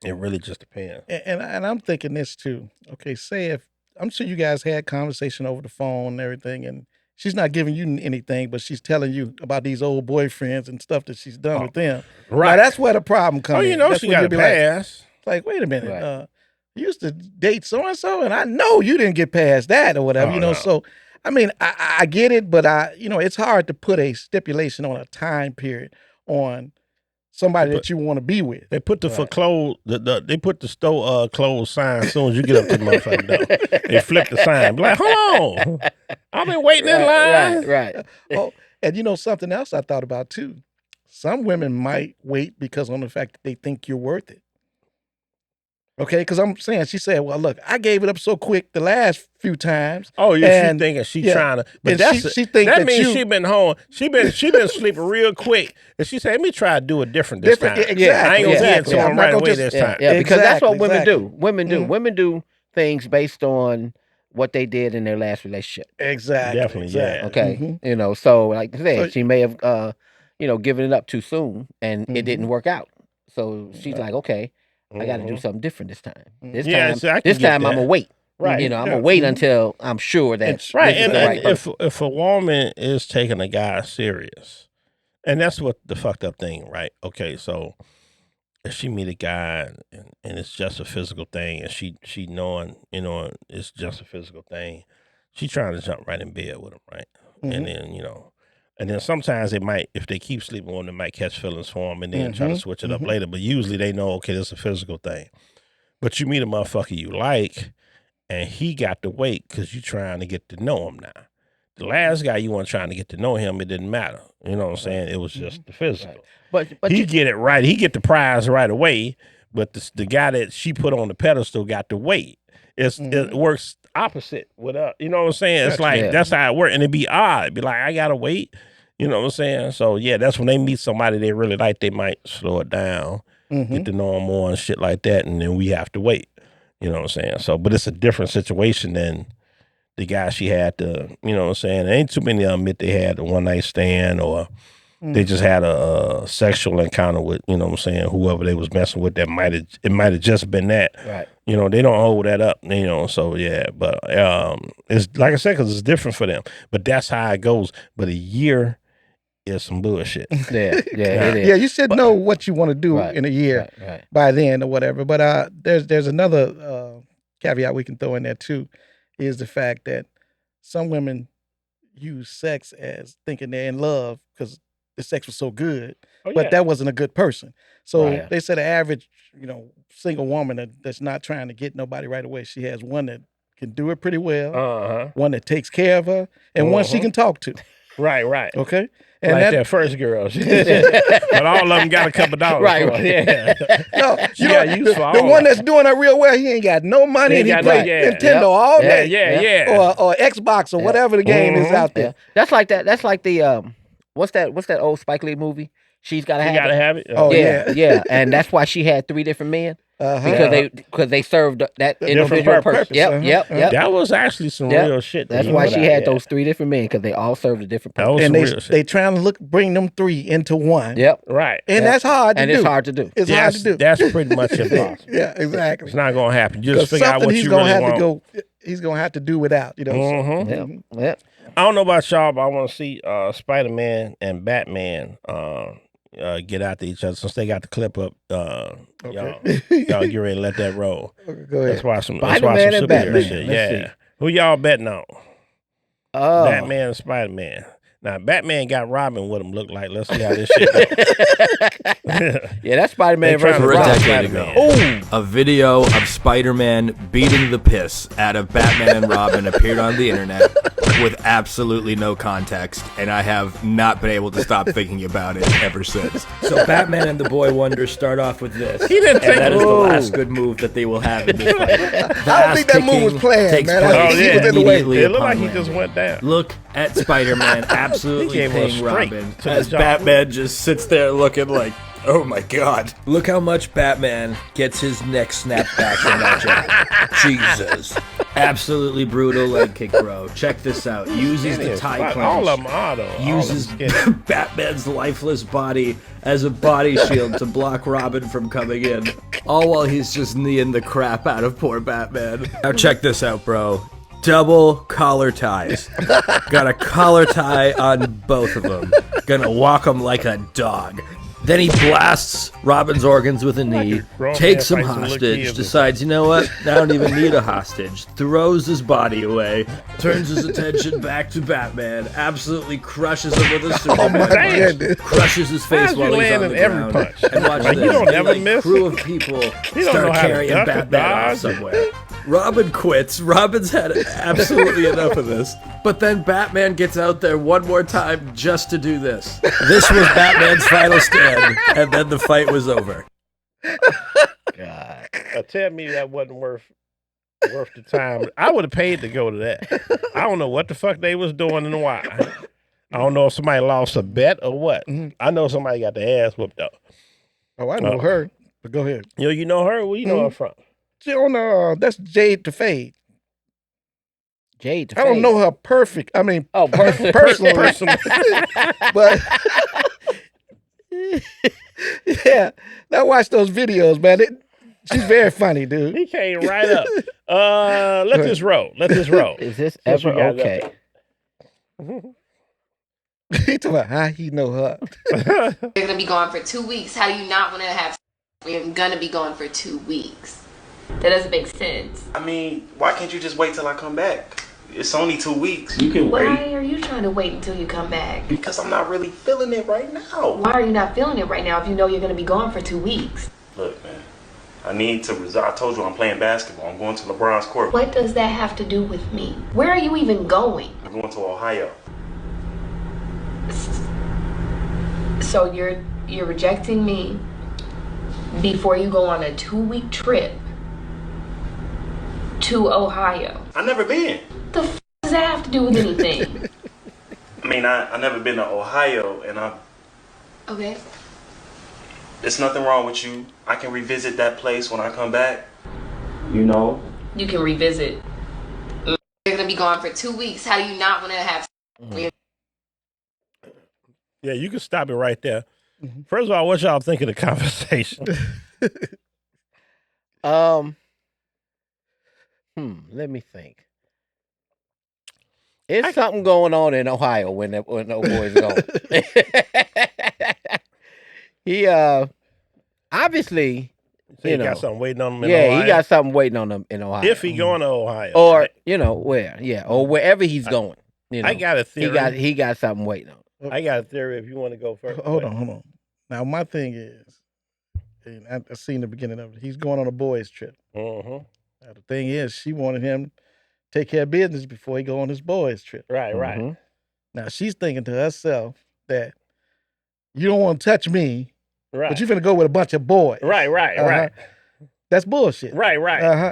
really just depends. And I'm thinking this too. Okay, say if I'm sure you guys had conversation over the phone and everything, and she's not giving you anything, but she's telling you about these old boyfriends and stuff that she's done with them. Right. Now that's where the problem comes in. That's she when got you'll a be pass. like, wait a minute, Right. you used to date so and so, and I know you didn't get past that or whatever, Oh, no. So I mean, I get it, but it's hard to put a stipulation on a time period on somebody that you want to be with. They put the for clothes, they put the store clothes sign as soon as you get up to the motherfucking door. They flip the sign. Be like, hold on. I've been waiting in line. Right. Oh, and something else I thought about too. Some women might wait because on the fact that they think you're worth it. Okay, because I'm saying, she said, well, look, I gave it up so quick the last few times. Oh, yeah, and, she thinking she trying to, but and that's she think that that means she been home. She been sleeping real quick, and she said, let me try to do it different this time. Exactly. I ain't gonna get Exactly. to I'm him not right gonna away just- this time. Yeah, because that's what women Exactly. do. Women do. Mhm. Women do things based on what they did in their last relationship. Exactly. Definitely, exactly. Okay, Mhm. so like I said, So- she may have, given it up too soon, and it didn't Mhm. work out. So she's like, okay, I got to do Mhm. something different this time. This Yeah, time, see, I can this get time I'm that. gonna wait. Right. I'm Yeah. gonna wait Mhm. until I'm sure that It's- Right, this is and, the and right person. if a woman is taking a guy serious, and that's what the fucked up thing, right? Okay, so if she meet a guy and it's just a physical thing, and she knowing it's just a physical thing, she trying to jump right in bed with him, right? And then and then sometimes they might, if they keep sleeping with him, they might catch feelings for him and then try to switch it up later. But usually they know, okay, this is a physical thing. But you meet a motherfucker you like, and he got to wait because you trying to get to know him now. The last guy you weren't trying to get to know him, it didn't matter. You know what I'm saying? It was just the physical. But He get it right. He get the prize right away. But the guy that she put on the pedestal got to wait. It works opposite with us. You know what I'm saying? It's like that's how it works, and it'd be odd. Be like, I gotta wait. You know what I'm saying? So yeah, that's when they meet somebody they really like. They might slow it down, get to know them more and shit like that, and then we have to wait. You know what I'm saying? So, but it's a different situation than the guy she had to. You know what I'm saying? There ain't too many of them admit they had a one night stand or they just had a sexual encounter with, you know what I'm saying, whoever they was messing with. It might have just been that. Right. You know, they don't hold that up. You know, so yeah. But it's like I said, because it's different for them. But that's how it goes. But a year is some bullshit. Yeah, it is. Yeah, you should know what you want to do in a year Right. by then or whatever. But there's another caveat we can throw in there too, is the fact that some women use sex as thinking they're in love because the sex was so good, but that wasn't a good person. So they said the average, single woman that's not trying to get nobody right away, she has one that can do it pretty well, one that takes care of her, and one she can talk to. Right. Okay. And like that first girl. But all of them got a couple dollars. Right. Yeah. No, the one that's doing it real well, he ain't got no money, and he play Nintendo all day. Yeah. Or Xbox or whatever the game is out there. That's like that. That's like the what's that old Spike Lee movie? She's gotta have it. Oh yeah. And that's why she had 3 different men. Because they served that individual person. Yep. That was actually some real shit. That's why she had those 3 different men, because they all served a different person. And they trying to bring them 3 into one. Yep. Right. And that's hard to do. And it's hard to do. It's hard to do. That's pretty much impossible. Yeah, exactly. It's not gonna happen. You just figure out what you really want. He's gonna have to do without. Yep. I don't know about y'all, but I want to see Spider-Man and Batman get after each other since they got the clip up. Y'all get ready to let that roll. Go ahead. Let's watch some Spider-Man and superhero Batman. shit. Let's Yeah. see. Who y'all betting on? Oh. Batman and Spider-Man. Now, Batman got Robin with him, look like. Let's see how this shit goes. Yeah, that's Spider-Man They trying versus to For a rob decade Spider-Man. ago, a video of Spider-Man beating the piss out of Batman and Robin appeared on the internet. with absolutely no context, and I have not been able to stop thinking about it ever since. So Batman and the Boy Wonder start off with this. He didn't take that is the last good move that they will have in this fight. I don't think that move was planned, man. I think he was in the way. It looked like he just went down. Look at Spider-Man absolutely He gave him a paying straight Robin to the as jaw. Batman just sits there looking like, oh my god. Look how much Batman gets his neck snapped back in that jacket. Jesus. Absolutely brutal leg kick, bro. Check this out. Uses the tie clinch. All of them are, though. Uses Batman's lifeless body as a body shield to block Robin from coming in. All while he's just kneeing the crap out of poor Batman. Now check this out, bro. Double collar ties. Got a collar tie on both of them. Gonna walk them like a dog. Then he blasts Robin's organs with a knee, takes him hostage, decides, you know what, I don't even need a hostage, throws his body away, turns his attention back to Batman, absolutely crushes him with a Superman, crushes his face while he's on the ground, and watch this, you don't ever miss crew of people start carrying Batman off somewhere. Robin quits. Robin's had absolutely enough of this. But then Batman gets out there one more time just to do this. This was Batman's final stand, and then the fight was over. God. Tell me that wasn't worth the time. I would have paid to go to that. I don't know what the fuck they was doing and why. I don't know if somebody lost a bet or what. I know somebody got their ass whooped though. Oh, I know her. But go ahead. You know her? Where you know her from? She on that's Jade to Fade. Jade to I don't know her perfect. I mean, personally. But yeah, I watch those videos, man. She's very funny, dude. He came right up. Let this roll. Is this ever okay? He talking about how he know her. You're gonna be gone for 2 weeks. How do you not want to have? We're gonna be gone for 2 weeks. That doesn't make sense. I mean, why can't you just wait till I come back? It's only 2 weeks. You can wait. Why are you trying to wait until you come back? Because I'm not really feeling it right now. Why are you not feeling it right now if you know you're gonna be gone for 2 weeks? Look, man, I need to resolve. I told you I'm playing basketball. I'm going to LeBron's court. What does that have to do with me? Where are you even going? I'm going to Ohio. So you're rejecting me before you go on a 2-week trip to Ohio. I never been. The f does that have to do with anything? I mean, I never been to Ohio, and Okay. there's nothing wrong with you. I can revisit that place when I come back. You know. You can revisit. You're gonna be gone for 2 weeks. How do you not want to have? Yeah, you can stop it right there. First of all, what y'all think of the conversation? Let me think. It's something going on in Ohio when the boy's gone. He obviously, He got something waiting on him in Ohio. Yeah, he got something waiting on him in Ohio. If he going to Ohio. Or, where. Yeah, or wherever he's going. I got a theory. He got something waiting on him. I got a theory if you want to go first. Hold on. Now, my thing is, and I've seen the beginning of it, he's going on a boys' trip. Mm-hmm. Now, the thing is, she wanted him to take care of business before he go on his boys' trip. Right. Now, she's thinking to herself that you don't want to touch me, but you're going to go with a bunch of boys. Right. That's bullshit. Right.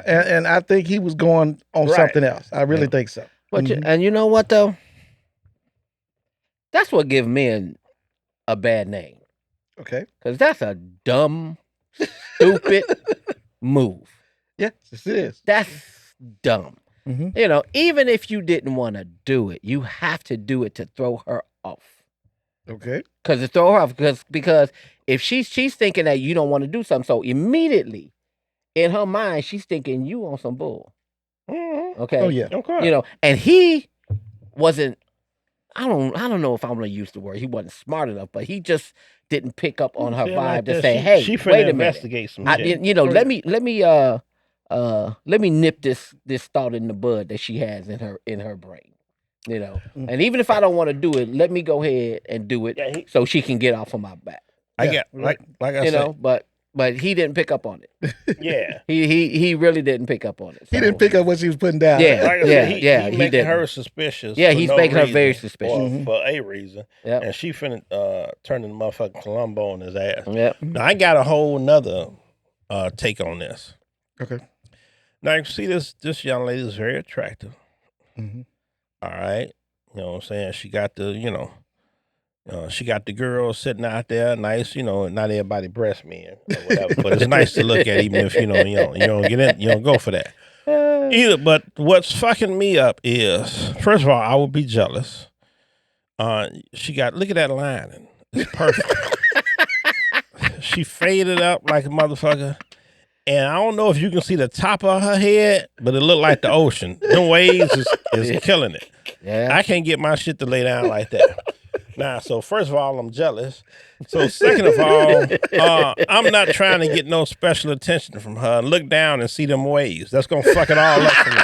And I think he was going on something else. I really think so. But and you know what, though? That's what gives men a bad name. Okay. Because that's a dumb, stupid move. Yes, it is. That's dumb. Even if you didn't want to do it, you have to do it to throw her off. Okay. Because to throw her off, because if she's thinking that you don't want to do something, so immediately in her mind she's thinking you on some bull. Okay. Oh yeah. Okay. And he wasn't. I don't know if I'm gonna use the word. He wasn't smart enough, but he just didn't pick up on her vibe to say, "Hey, she wait a investigate minute. some shit. Let me nip this thought in the bud that she has in her brain." And even if I don't want to do it, let me go ahead and do it so she can get off of my back. I said, but but he didn't pick up on it. Yeah. He really didn't pick up on it. He So. didn't pick up what she was putting down. Yeah, Like I yeah, said, yeah. He He making didn't. her suspicious. Yeah, for he's no making her reason, very suspicious. or for a reason. Yep. And she finna turn the motherfucking Columbo on his ass. Yep. Now I got a whole nother take on this. Okay. Now you see this young lady is very attractive. Mm-hmm. All right. You know what I'm saying? She got the, she got the girl sitting out there, nice, not everybody breast men or whatever, but it's nice to look at, even if you don't get in, you don't go for that. Either, but what's fucking me up is, first of all, I would be jealous. Look at that lining. It's perfect. She faded up like a motherfucker. And I don't know if you can see the top of her head, but it looked like the ocean. Them waves is killing it. Yeah. I can't get my shit to lay down like that. Nah, so first of all, I'm jealous. So second of all, I'm not trying to get no special attention from her. Look down and see them waves. That's going to fuck it all up for me.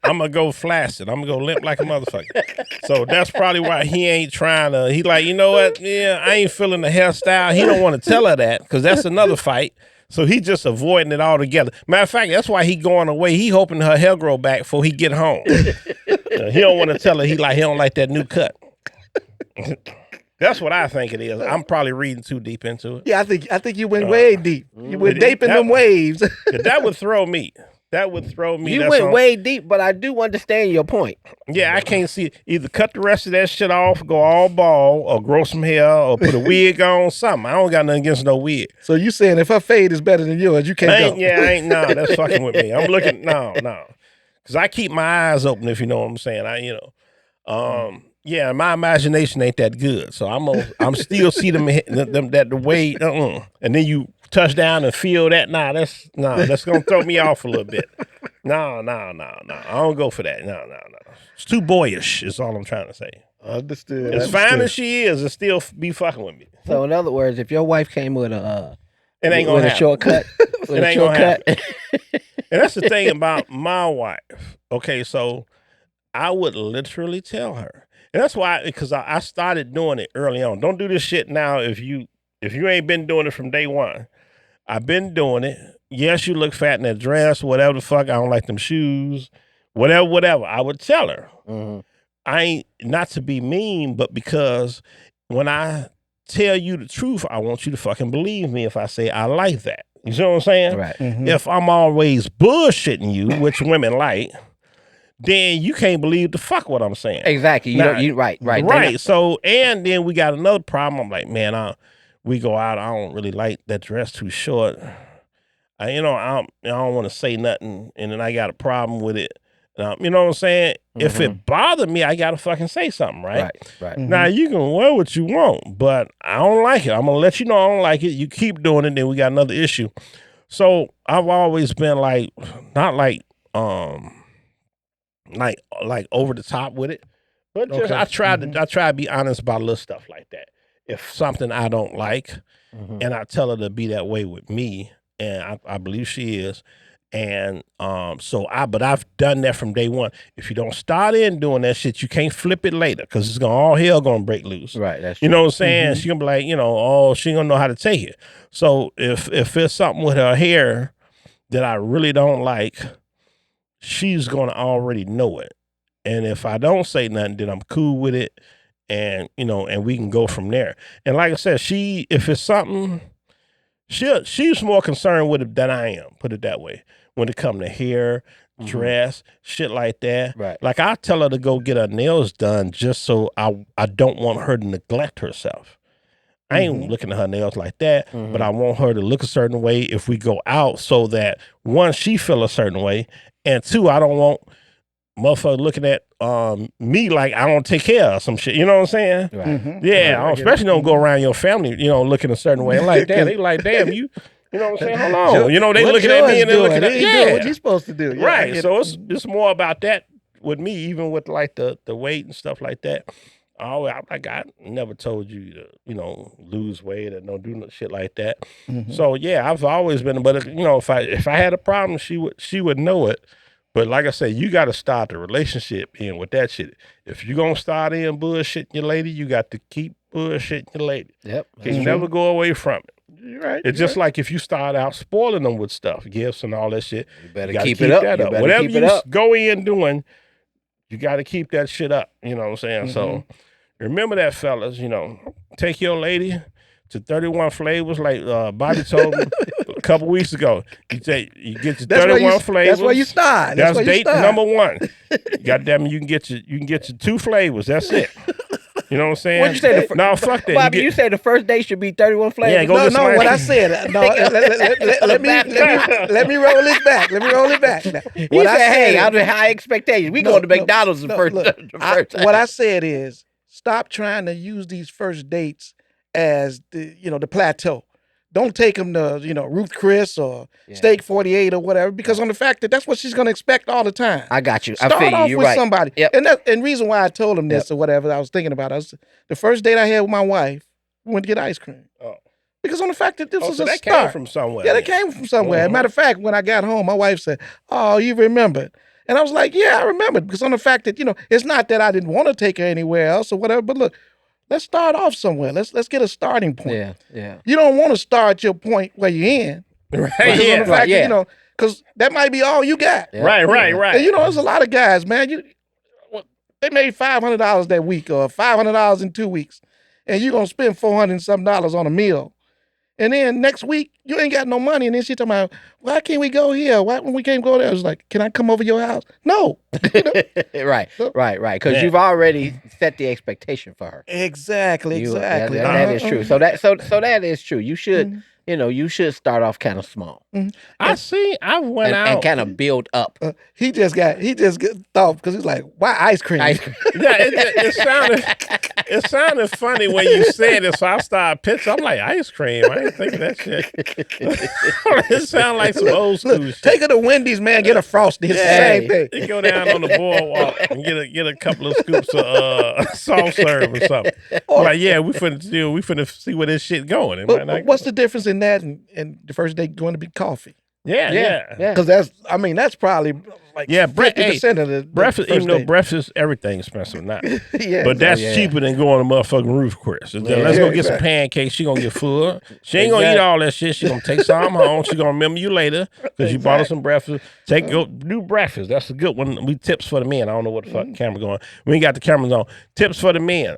I'm going to go flaccid. I'm going to go limp like a motherfucker. So that's probably why he ain't trying to. He like, you know what? Yeah, I ain't feeling the hairstyle. He don't want to tell her that because that's another fight. So he just avoiding it altogether. Matter of fact, that's why he going away. He hoping her hair grow back before he get home. He don't want to tell her he don't like that new cut. That's what I think it is. I'm probably reading too deep into it. Yeah, I think you went way deep. You went deep in them waves. That would throw me. That would throw me. You went way deep, but I do understand your point. Yeah, I can't see it. Either cut the rest of that shit off, go all bald, or grow some hair, or put a wig on, something. I don't got nothing against no wig. So you saying if her fade is better than yours, you can't go? No, that's fucking with me. I'm looking, no. Because I keep my eyes open, if you know what I'm saying. Yeah, my imagination ain't that good. So I'm still see them that the way, and then you touch down and feel that. That's gonna throw me off a little bit. No. I don't go for that. No. It's too boyish, is all I'm trying to say. Understood. As fine as she is, it still be fucking with me. So in other words, if your wife came with a shortcut, with a shortcut. And that's the thing about my wife. Okay, so I would literally tell her. And that's why, because I started doing it early on. Don't do this shit now if you ain't been doing it from day one. I've been doing it. Yes, you look fat in that dress, whatever the fuck. I don't like them shoes, whatever. I would tell her. Mm-hmm. I ain't, not to be mean, but because when I tell you the truth, I want you to fucking believe me if I say I like that. You see what I'm saying? Right. Mm-hmm. If I'm always bullshitting you, which women like, then you can't believe the fuck what I'm saying. Exactly. You right. Right. So, and then we got another problem. I'm like, man, we go out. I don't really like that dress too short. I don't want to say nothing, and then I got a problem with it. You know what I'm saying? Mm-hmm. If it bothered me, I gotta fucking say something, right? Right. Mm-hmm. Now you can wear what you want, but I don't like it. I'm gonna let you know I don't like it. You keep doing it, then we got another issue. So I've always been like, not like over the top with it, but just I try to be honest about little stuff like that. If something I don't like, and I tell her to be that way with me, and I believe she is, and but I've done that from day one. If you don't start in doing that shit, you can't flip it later because it's all hell gonna break loose. Right. That's true. You know what I'm saying? She gonna be like, she gonna know how to take it. So if it's something with her hair that I really don't like, she's gonna already know it. And if I don't say nothing, then I'm cool with it, and and we can go from there. And like I said, if it's something, she's more concerned with it than I am. Put it that way. When it comes to hair, dress, shit like that. Right. Like I tell her to go get her nails done just so I don't want her to neglect herself. I ain't looking at her nails like that, but I want her to look a certain way if we go out, so that one, she feel a certain way, and two, I don't want motherfucker looking at me like I don't take care of some shit. You know what I'm saying? Right. Mm-hmm. Yeah, right, especially don't go around your family, looking a certain way. Like, damn, they like, damn, you know what I'm saying? Hold on. They looking at me and they looking at doing what you supposed to do. Yeah, right. So it's more about that with me, even with like the weight and stuff like that. I never told you to, lose weight or don't do no shit like that. So yeah, I've always been, but if I had a problem, she would know it. But like I said, you got to start the relationship in with that shit. If you're going to start in bullshitting your lady, you got to keep bullshitting your lady. Yep. You never go away from it. You're right. It's just like if you start out spoiling them with stuff, gifts and all that shit. You better gotta keep it up. That You up. better Whatever keep it you up. go in doing, you got to keep that shit up. You know what I'm saying? Mm-hmm. So remember that, fellas. You know, take your lady to 31 flavors, like Bobby told me a couple weeks ago. You get your 31 flavors. That's where you start. That's date number 1. Goddamn, you can get your 2 flavors. That's it. You know what I'm saying? What'd you say? No, fuck that. Bobby, you say the first date should be 31 flavors. Yeah, go No, what I said. No, let me roll this back. Let me roll it back. Now, What I said, hey, I have high expectations. We going to McDonald's the first. What I said is stop trying to use these first dates as the plateau. Don't take them to Ruth Chris or Steak 48 or whatever, because on the fact that's what she's gonna expect all the time. I got you. Start I feel off you. with Right. somebody. Yep. And reason why I told him this or whatever, I was thinking about it. The first date I had with my wife, we went to get ice cream. Oh. Because on the fact that this was so a that start. came from somewhere. Yeah, that came from somewhere. Matter of fact, when I got home, my wife said, "Oh, you remembered." And I was like, "Yeah, I remembered." Because on the fact that, it's not that I didn't want to take her anywhere else or whatever, but look, let's start off somewhere. Let's get a starting point. Yeah. You don't want to start your point where you're in. Right. Because on the fact yeah. that, because that might be all you got. Yeah. Right. And there's a lot of guys, man. They made $500 that week or $500 in 2 weeks, and you're gonna spend $400 and something on a meal. And then next week you ain't got no money, and then she talking about, why can't we go here? Why when we can't go there? I was like, can I come over your house? No. Right. Because you've already set the expectation for her. Exactly. That is true. So that is true. You should. You should start off kind of small. I went out and kind of build up. He just got thought because he's like, why ice cream? Yeah, it sounded funny when you said it, so I started pitching. I'm like, ice cream? I ain't thinking that shit. It sounded like some old school shit. Take her to Wendy's, man. Get a Frosty. It's the same thing. You go down on the boardwalk and get a couple of scoops of soft serve or something. Like, yeah, we finna see where this shit going. It might not What's the difference in that and the first day going to be coffee? Yeah. Because that's probably like 50% of the breakfast. first Even though date. breakfast, everything's expensive now. Yeah, but that's cheaper than going to motherfucking Ruth Chris. Let's go get some pancakes. She gonna get full. She ain't gonna eat all that shit. She gonna take some home. She gonna remember you later because you bought her some breakfast. Go do breakfast. That's a good one. We tips for the men. I don't know what the fuck camera going. We ain't got the cameras on. Tips for the men.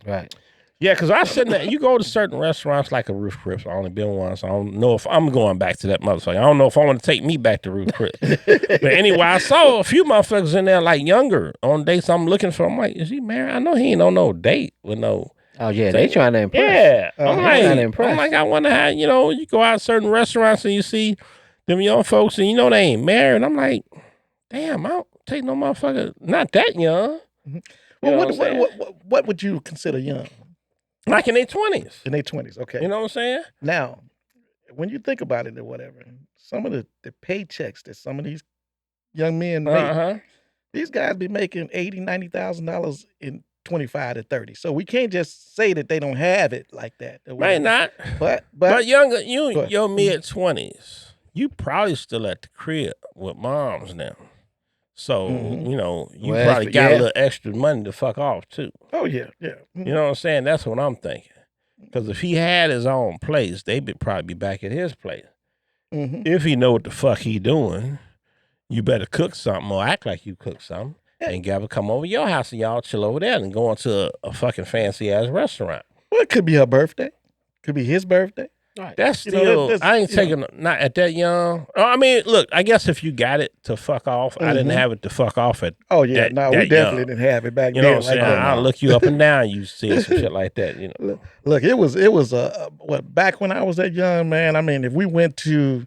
Right. Yeah, because I said that you go to certain restaurants like a Ruth Chris. I only been once. I don't know if I'm going back to that motherfucker. I don't know if I want to take me back to Ruth Chris. But anyway, I saw a few motherfuckers in there like younger on dates I'm looking for. I'm like, is he married? I know he ain't on no date with no. Oh yeah, they trying to impress. Yeah, I'm like, I wonder how you go out to certain restaurants and you see them young folks and they ain't married. I'm like, damn, I don't take no motherfucker not that young. Well, what would you consider young? Like in their 20s. In their 20s, okay. You know what I'm saying? Now, when you think about it or whatever, some of the paychecks that some of these young men make, these guys be making $80,000, $90,000 in 25 to 30. So we can't just say that they don't have it like that. May not. But younger, your mid-20s, you probably still at the crib with moms now. So, you probably got a little extra money to fuck off, too. Oh, yeah. Mm-hmm. You know what I'm saying? That's what I'm thinking. Because if he had his own place, they'd probably be back at his place. Mm-hmm. If he know what the fuck he doing, you better cook something or act like you cook something and Gabba come over your house and y'all chill over there and go into a fucking fancy-ass restaurant. Well, it could be her birthday. Could be his birthday. Right. That's still, I ain't taking, not at that young. I mean, look, I guess if you got it to fuck off, I didn't have it to fuck off at. Oh, yeah. We definitely didn't have it back then. You know what I'm saying? that. I'll look you up and down. You see some shit like that, Look, it was back when I was that young, man. I mean, if we went to,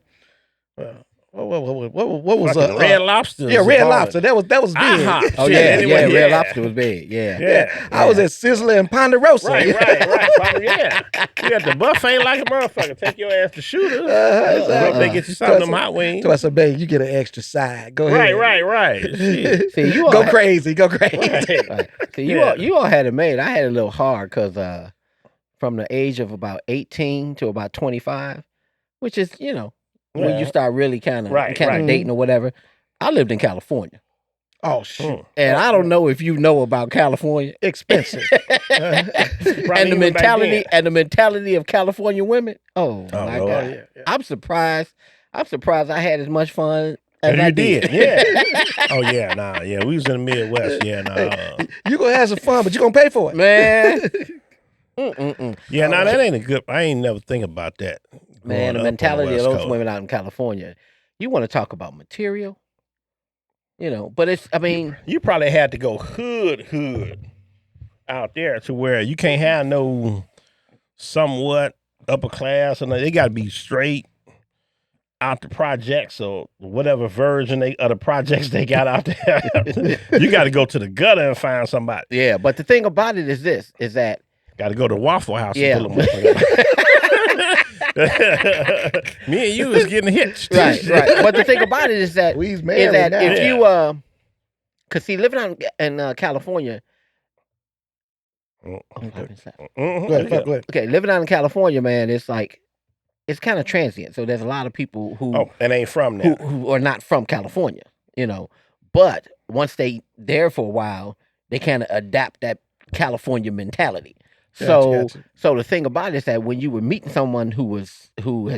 what was Red Lobster? Yeah, Red Lobster. That was big. Oh yeah, Red Lobster was big. Yeah. I was at Sizzler and Ponderosa. Right. Yeah. You got the buffet like a motherfucker. Take your ass to Shooters. They get you some of them hot wings. So I said, babe, you get an extra side. Go ahead. Right. See, you all go crazy. Right. See, you all had it made. I had it a little hard because from the age of about 18 to about 25, which is when you start really kind of dating or whatever. I lived in California. Oh shoot. And I don't know if you know about California. Expensive. And the mentality of California women. Oh my Lord. God. I'm surprised I had as much fun as And I you did. Yeah. Oh yeah, we was in the Midwest. Yeah, You gonna have some fun, but you gonna pay for it. Man. Yeah, that ain't a good. I ain't never think about that. Man, the mentality of those women out in California. You want to talk about material? But it's, I mean. You probably had to go hood out there to where you can't have no somewhat upper class, and they got to be straight out the projects or whatever version of the projects they got out there. You got to go to the gutter and find somebody. Yeah, but the thing about it is that got to go to Waffle House and pull them Me and you is getting hitched. Right. But the thing about it is that if you cause see, living out in California. Go ahead. Okay, living out in California, man, it's like it's kind of transient. So there's a lot of people who and ain't from there, who are not from California, But once they there for a while, they kind of adapt that California mentality. Gotcha. So the thing about it is that when you were meeting someone who has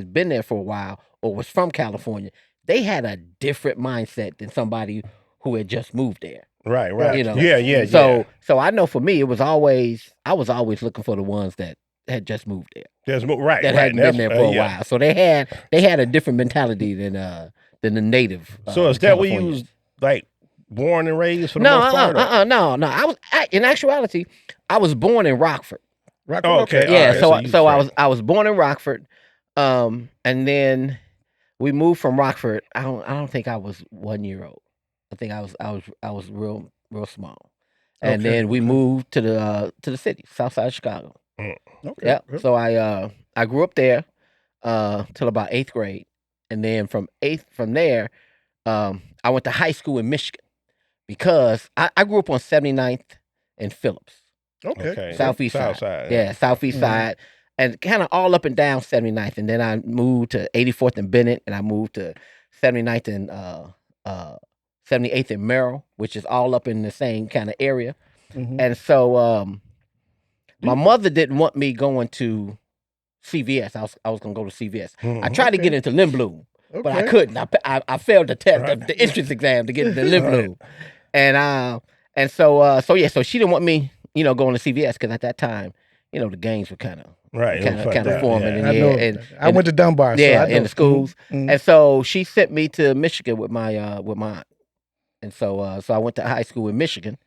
been there for a while or was from California, they had a different mindset than somebody who had just moved there. Right. Yeah. So I know for me, I was always looking for the ones that had just moved there. That hadn't been there for a while. So they had a different mentality than the native. So is that where you was like born and raised for the most part? No. In actuality, I was born in Rockford. Okay. Yeah. Right. So I was born in Rockford, and then we moved from Rockford. I don't think I was 1 year old. I think I was real small, and then we moved to the city, south side of Chicago. Okay. Yeah. So I grew up there till about 8th grade, and then from there, I went to high school in Michigan because I grew up on 79th and Phillips. Okay. Southeast side. Yeah, southeast side. And kind of all up and down 79th. And then I moved to 84th and Bennett, and I moved to 79th and 78th and Merrill, which is all up in the same kind of area. Mm-hmm. And so my mother didn't want me going to CVS. I was going to go to CVS. I tried to get into Lindblom, but I couldn't. I failed the test, the entrance exam to get into Lindblom. So she didn't want me, going to CVS because at that time, the gangs were kind of forming. Yeah. I went to Dunbar. Yeah, so I know. in the schools. Mm-hmm. And so she sent me to Michigan with my aunt. And so I went to high school in Michigan,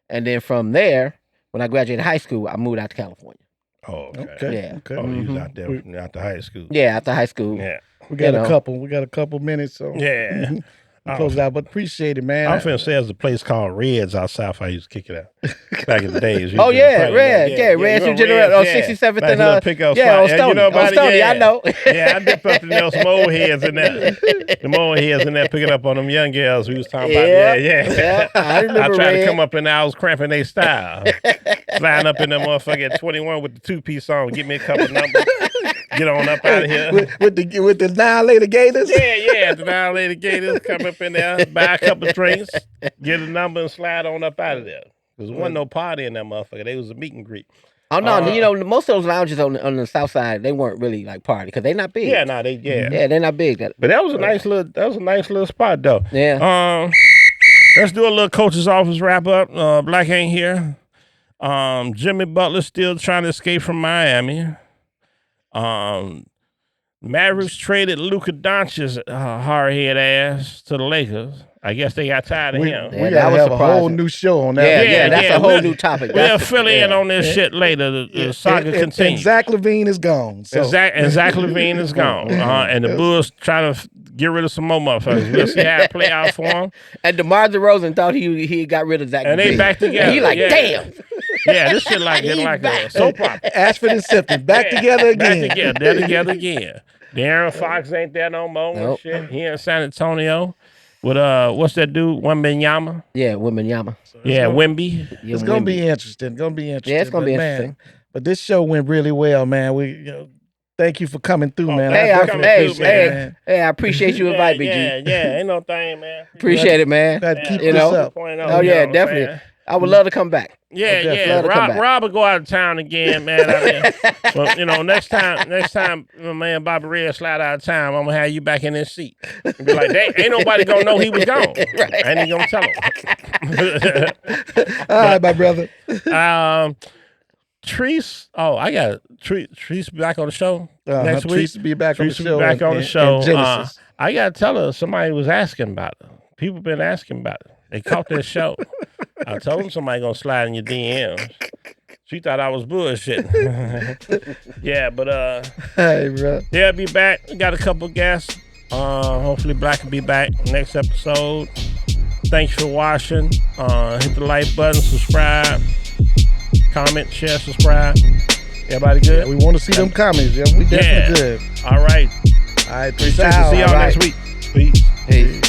and then from there, when I graduated high school, I moved out to California. Oh, okay. Yeah. Okay. Oh, you was out there after high school. Yeah, after high school. Yeah. We got a couple minutes, so yeah. Close it out, but appreciate it, man. I'm finna say there's a place called Reds out south. I used to kick it out back in the days. Oh yeah, Reds who generated on 67th and on Stony. I know. Yeah, I dipped up in there some old heads in there. Them old heads in there picking up on them young girls we was talking about. Yeah. I remember. I tried to come up in there, I was cramping their style. Flying up in them motherfucker at 21 with the 2-piece on, get me a couple numbers. Get on up out of here. With the 9-lady Gators? Yeah, the 9-lady Gators come up in there, buy a couple of drinks, get a number and slide on up out of there. There wasn't no party in that motherfucker. They was a meet and greet. Oh no, most of those lounges on the south side, they weren't really like party because they're not big. Yeah, they're not big. But that was a nice little spot though. Yeah. Let's do a little coach's office wrap up. Black ain't here. Jimmy Butler still trying to escape from Miami. Mavericks traded Luka Doncic's hard-head ass to the Lakers. I guess they got tired of him. We gotta have a whole new show on that. Yeah, that's a whole new topic. We'll fill in on this shit later. The saga continues. And Zach LaVine is gone. So. And Zach LaVine is gone. And the Bulls trying to get rid of some more motherfuckers. We'll see how it play out for him. And DeMar DeRozan thought he got rid of Zach LaVine. And they back together. He like, damn. Yeah, this shit like a soap opera. Ashford and Sifton back together again. They're together again. Darren Fox ain't there no more. Nope. Shit. He in San Antonio with what's that dude? Wembanyama. Yeah, Wembanyama. Wemby. It's gonna be interesting. Yeah, it's gonna be interesting. But this show went really well, man. We Thank you for coming through, man. Hey, I I, definitely hey, appreciate it, man. hey, I appreciate you inviting me, G. Yeah, ain't no thing, man. Appreciate it, man. Gotta keep You this know? up. Oh yeah, definitely. I would love to come back. Yeah, Love to come back. Rob will go out of town again, man. I mean, well, you know, next time, my man Bobby Red slide out of town, I'm gonna have you back in this seat. And be like, ain't nobody gonna know he was gone. Right. I ain't gonna tell him. All right, my brother. Treese, I got Treese be back on the show next week. Treese will be back on the Treese will show. be back on the and show. Genesis. I gotta tell her, somebody was asking about it. People been asking about it. They caught this show. I told them somebody gonna slide in your DMs. She thought I was bullshitting. Yeah, but Hey, bro. they'll be back. We got a couple guests. Hopefully Black will be back next episode. Thanks for watching. Hit the like button, subscribe, comment, share, subscribe. Everybody good? Yeah, we want to see them comments. Yeah, we definitely good. All right. All right, Peace peace out. out. See y'all All right. next week. Peace. Hey.